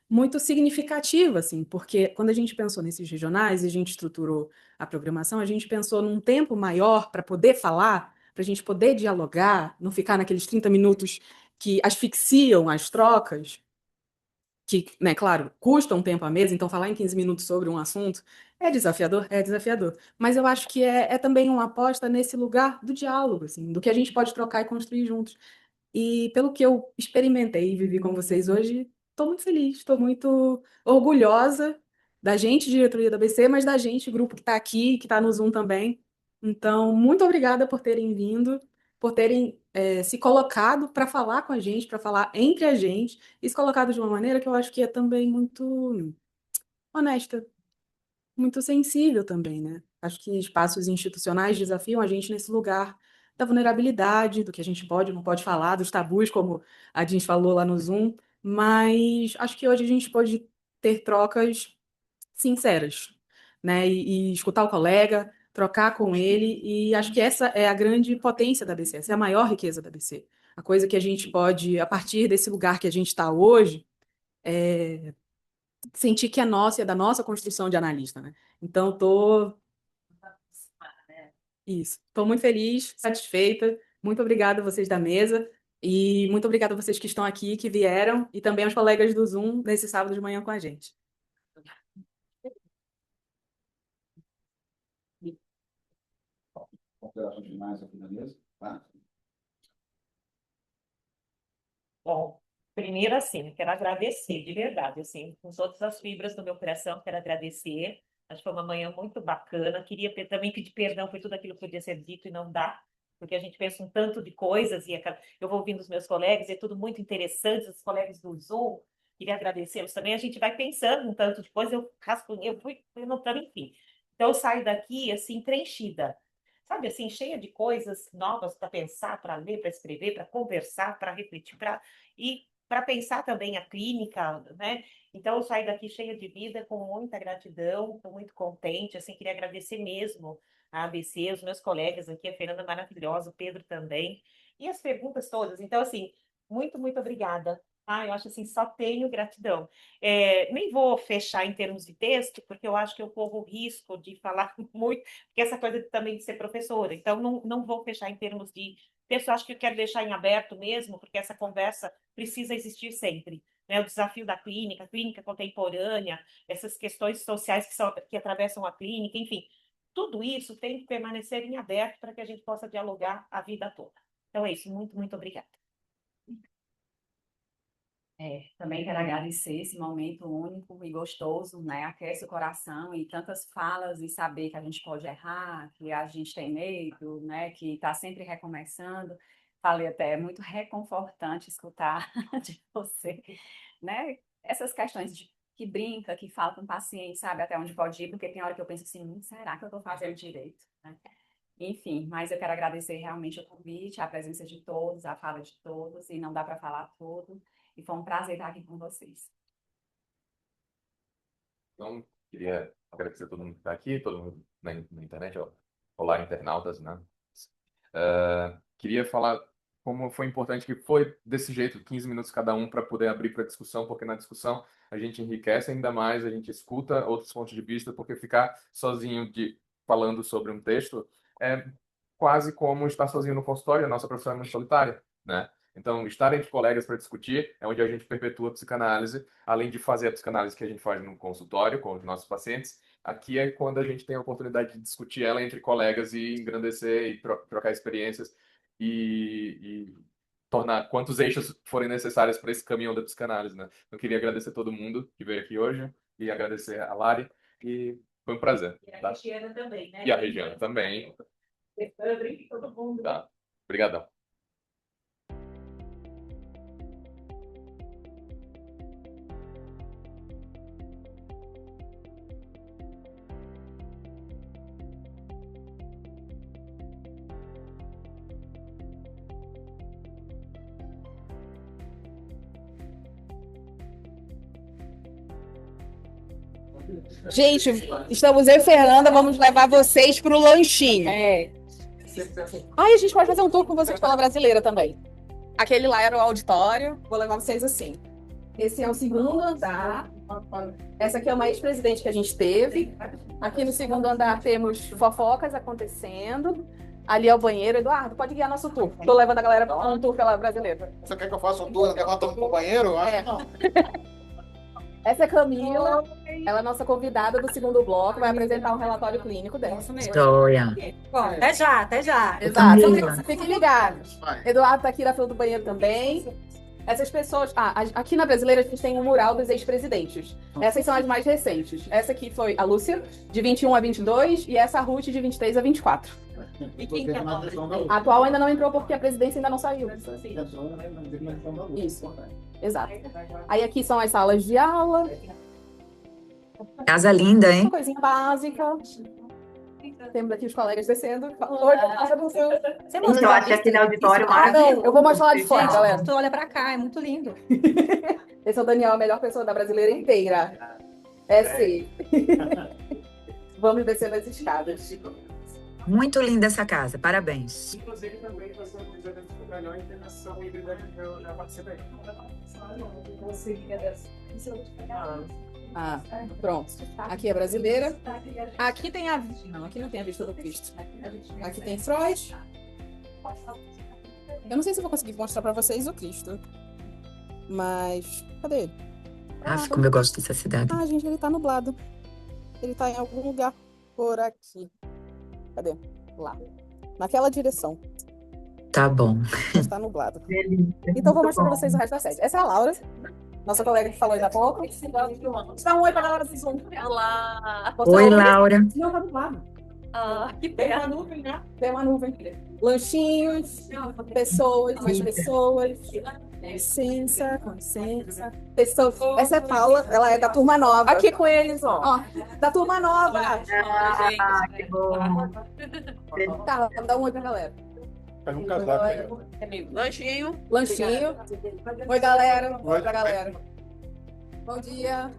muito significativo, assim, porque quando a gente pensou nesses regionais e a gente estruturou a programação, a gente pensou num tempo maior para poder falar, para a gente poder dialogar, não ficar naqueles 30 minutos que asfixiam as trocas, que, né, claro, custam tempo à mesa, então falar em 15 minutos sobre um assunto é desafiador, mas eu acho que é também uma aposta nesse lugar do diálogo, assim, do que a gente pode trocar e construir juntos. E pelo que eu experimentei e vivi com vocês hoje, estou muito feliz, estou muito orgulhosa da gente, diretoria da ABC, mas da gente, grupo que está aqui, que está no Zoom também. Então, muito obrigada por terem vindo, por terem se colocado para falar com a gente, para falar entre a gente, e se colocado de uma maneira que eu acho que é também muito honesta, muito sensível também, né? Acho que espaços institucionais desafiam a gente nesse lugar da vulnerabilidade, do que a gente pode ou não pode falar, dos tabus, como a gente falou lá no Zoom, mas acho que hoje a gente pode ter trocas sinceras, né? E escutar o colega, trocar com ele, e acho que essa é a grande potência da ABC, essa é a maior riqueza da ABC. A coisa que a gente pode, a partir desse lugar que a gente está hoje, sentir que é nossa e é da nossa construção de analista, né? Então, estou muito feliz, satisfeita. Muito obrigada a vocês da mesa e muito obrigada a vocês que estão aqui, que vieram, e também aos colegas do Zoom nesse sábado de manhã com a gente. Considerações finais aqui na mesa, tá? Bom, primeiro, assim, quero agradecer, de verdade, assim, com todas as fibras do meu coração, quero agradecer. Acho que foi uma manhã muito bacana. Queria também pedir perdão por tudo aquilo que podia ser dito e não dá, porque a gente pensa um tanto de coisas e eu vou ouvindo os meus colegas, e é tudo muito interessante, os colegas do Zoom, queria agradecê-los também. A gente vai pensando um tanto de coisa, eu fui anotando, enfim. Então, eu saio daqui, assim, preenchida, sabe, assim, cheia de coisas novas para pensar, para ler, para escrever, para conversar, para refletir, e para pensar também a clínica, né? Então, eu saio daqui cheia de vida, com muita gratidão, estou muito contente, assim, queria agradecer mesmo a ABC, os meus colegas aqui, a Fernanda maravilhosa, o Pedro também, e as perguntas todas. Então, assim, Muito, muito obrigada. Eu acho assim, só tenho gratidão. Nem vou fechar em termos de texto, porque eu acho que eu corro o risco de falar muito, porque essa coisa também de ser professora. Então, não vou fechar em termos de texto, eu acho que eu quero deixar em aberto mesmo, porque essa conversa precisa existir sempre. Né? O desafio da clínica contemporânea, essas questões sociais que atravessam a clínica, enfim, tudo isso tem que permanecer em aberto para que a gente possa dialogar a vida toda. Então é isso, muito, muito obrigada. Também quero agradecer esse momento único e gostoso, né? Aquece o coração e tantas falas e saber que a gente pode errar, que a gente tem medo, né? Que está sempre recomeçando. Falei até, é muito reconfortante escutar de você, né? Essas questões que brinca, que fala com o paciente, sabe até onde pode ir, porque tem hora que eu penso assim, será que eu estou fazendo direito, né? Enfim, mas eu quero agradecer realmente o convite, a presença de todos, a fala de todos, e não dá para falar tudo. E foi um prazer estar aqui com vocês. Então, queria agradecer a todo mundo que está aqui, todo mundo na internet, ó. Olá, internautas, né? Queria falar como foi importante que foi desse jeito, 15 minutos cada um, para poder abrir para discussão, porque na discussão a gente enriquece ainda mais, a gente escuta outros pontos de vista, porque ficar sozinho falando sobre um texto é quase como estar sozinho no consultório, a nossa profissão é muito solitária, né? Então, estar entre colegas para discutir é onde a gente perpetua a psicanálise, além de fazer a psicanálise que a gente faz no consultório com os nossos pacientes. Aqui é quando a gente tem a oportunidade de discutir ela entre colegas e engrandecer e trocar experiências e tornar quantos eixos forem necessários para esse caminhão da psicanálise, né? Eu queria agradecer a todo mundo que veio aqui hoje e agradecer a Lari, e foi um prazer. E a Tá? Regiana também, né? E a Regiana também. Todo mundo. Tá. Obrigadão. Gente, estamos eu e Fernanda, vamos levar vocês para o lanchinho. Ai, a gente pode fazer um tour com vocês pela brasileira também. Aquele lá era o auditório, vou levar vocês assim. Esse é o segundo andar. Essa aqui é uma ex-presidente que a gente teve. Aqui no segundo andar temos fofocas acontecendo. Ali é o banheiro. Eduardo, pode guiar nosso tour. Estou levando a galera para um tour pela brasileira. Você quer que eu faça um tour? Quer que eu tome com o banheiro? Acho que não. Essa é a Camila, ela é nossa convidada do segundo bloco, vai apresentar um relatório clínico dela. História. Até já, até já. Exato, Camila. fiquem ligados. Eduardo tá aqui na fila do banheiro também. Essas pessoas... aqui na Brasileira a gente tem um mural dos ex-presidentes. Essas são as mais recentes. Essa aqui foi a Lúcia, de 21 a 22, e essa a Ruth, de 23 a 24. E quem que é A atual ainda não entrou porque a presidência ainda não saiu. Isso, exato. Aí aqui são as salas de aula. Casa linda, hein? Uma coisinha básica. Temos aqui os colegas descendo. Oi, Você Eu acho que aqui no auditório não, eu vou mostrar lá de fora, Gente, galera. tu olha pra cá, é muito lindo. Esse é o Daniel, a melhor pessoa da brasileira inteira. Sim. Vamos descer nas escadas. Muito linda essa casa, parabéns. Inclusive também vai ser um dos eventos com melhor internação híbrida que eu já participei. Pronto. Aqui é brasileira. Aqui tem a... Não, aqui não tem a vista do Cristo. Aqui tem Freud. Eu não sei se eu vou conseguir mostrar para vocês o Cristo. Mas... Cadê ele? Como eu gosto dessa cidade. Gente, ele tá nublado. Ele tá em algum lugar por aqui. Cadê? Lá. Naquela direção. Tá bom. Mas tá nublado. Então vou mostrar pra vocês o resto da sede. Essa é a Laura, nossa colega que falou ainda há pouco. Dá um oi pra galera do Zoom. Olá. Oi, Laura. Não, tá nublado. Que Tem uma nuvem, né? Tem uma nuvem. Lanchinhos, pessoas, mais pessoas. Com licença, com licença. Pessoas. Essa é a Paula, ela é da turma nova. Aqui com eles, ó. Da turma nova. Que bom. Tá, dá um oi pra galera. Pega um casaco aí. Lanchinho. Oi, galera. Oi pra galera. Bom dia.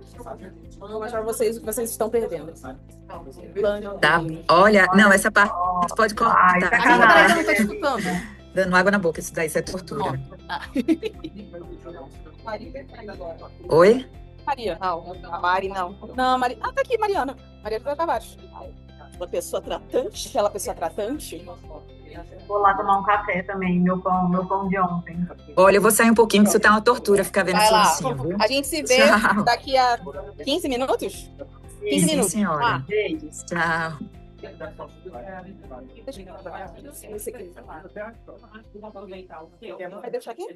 Vou mostrar pra vocês o que vocês estão perdendo. Tá. Olha, não, essa parte pode cortar. Peraí, eu não tô escutando. Dando água na boca, isso daí, isso é tortura. Oi? Maria. Não, a Mari não. Não, a Mari. Ah, tá aqui, Mariana. Maria José Tavares. Uma pessoa tratante? Aquela pessoa tratante. Vou lá tomar um café também, meu pão de ontem. Olha, eu vou sair um pouquinho, porque isso tá uma tortura ficar vendo Vai esse lá. ursinho, viu? A gente se vê Tchau. daqui a 15 minutos? 15 Sim, minutos. senhora. Ah. Tchau. Vai deixar aqui?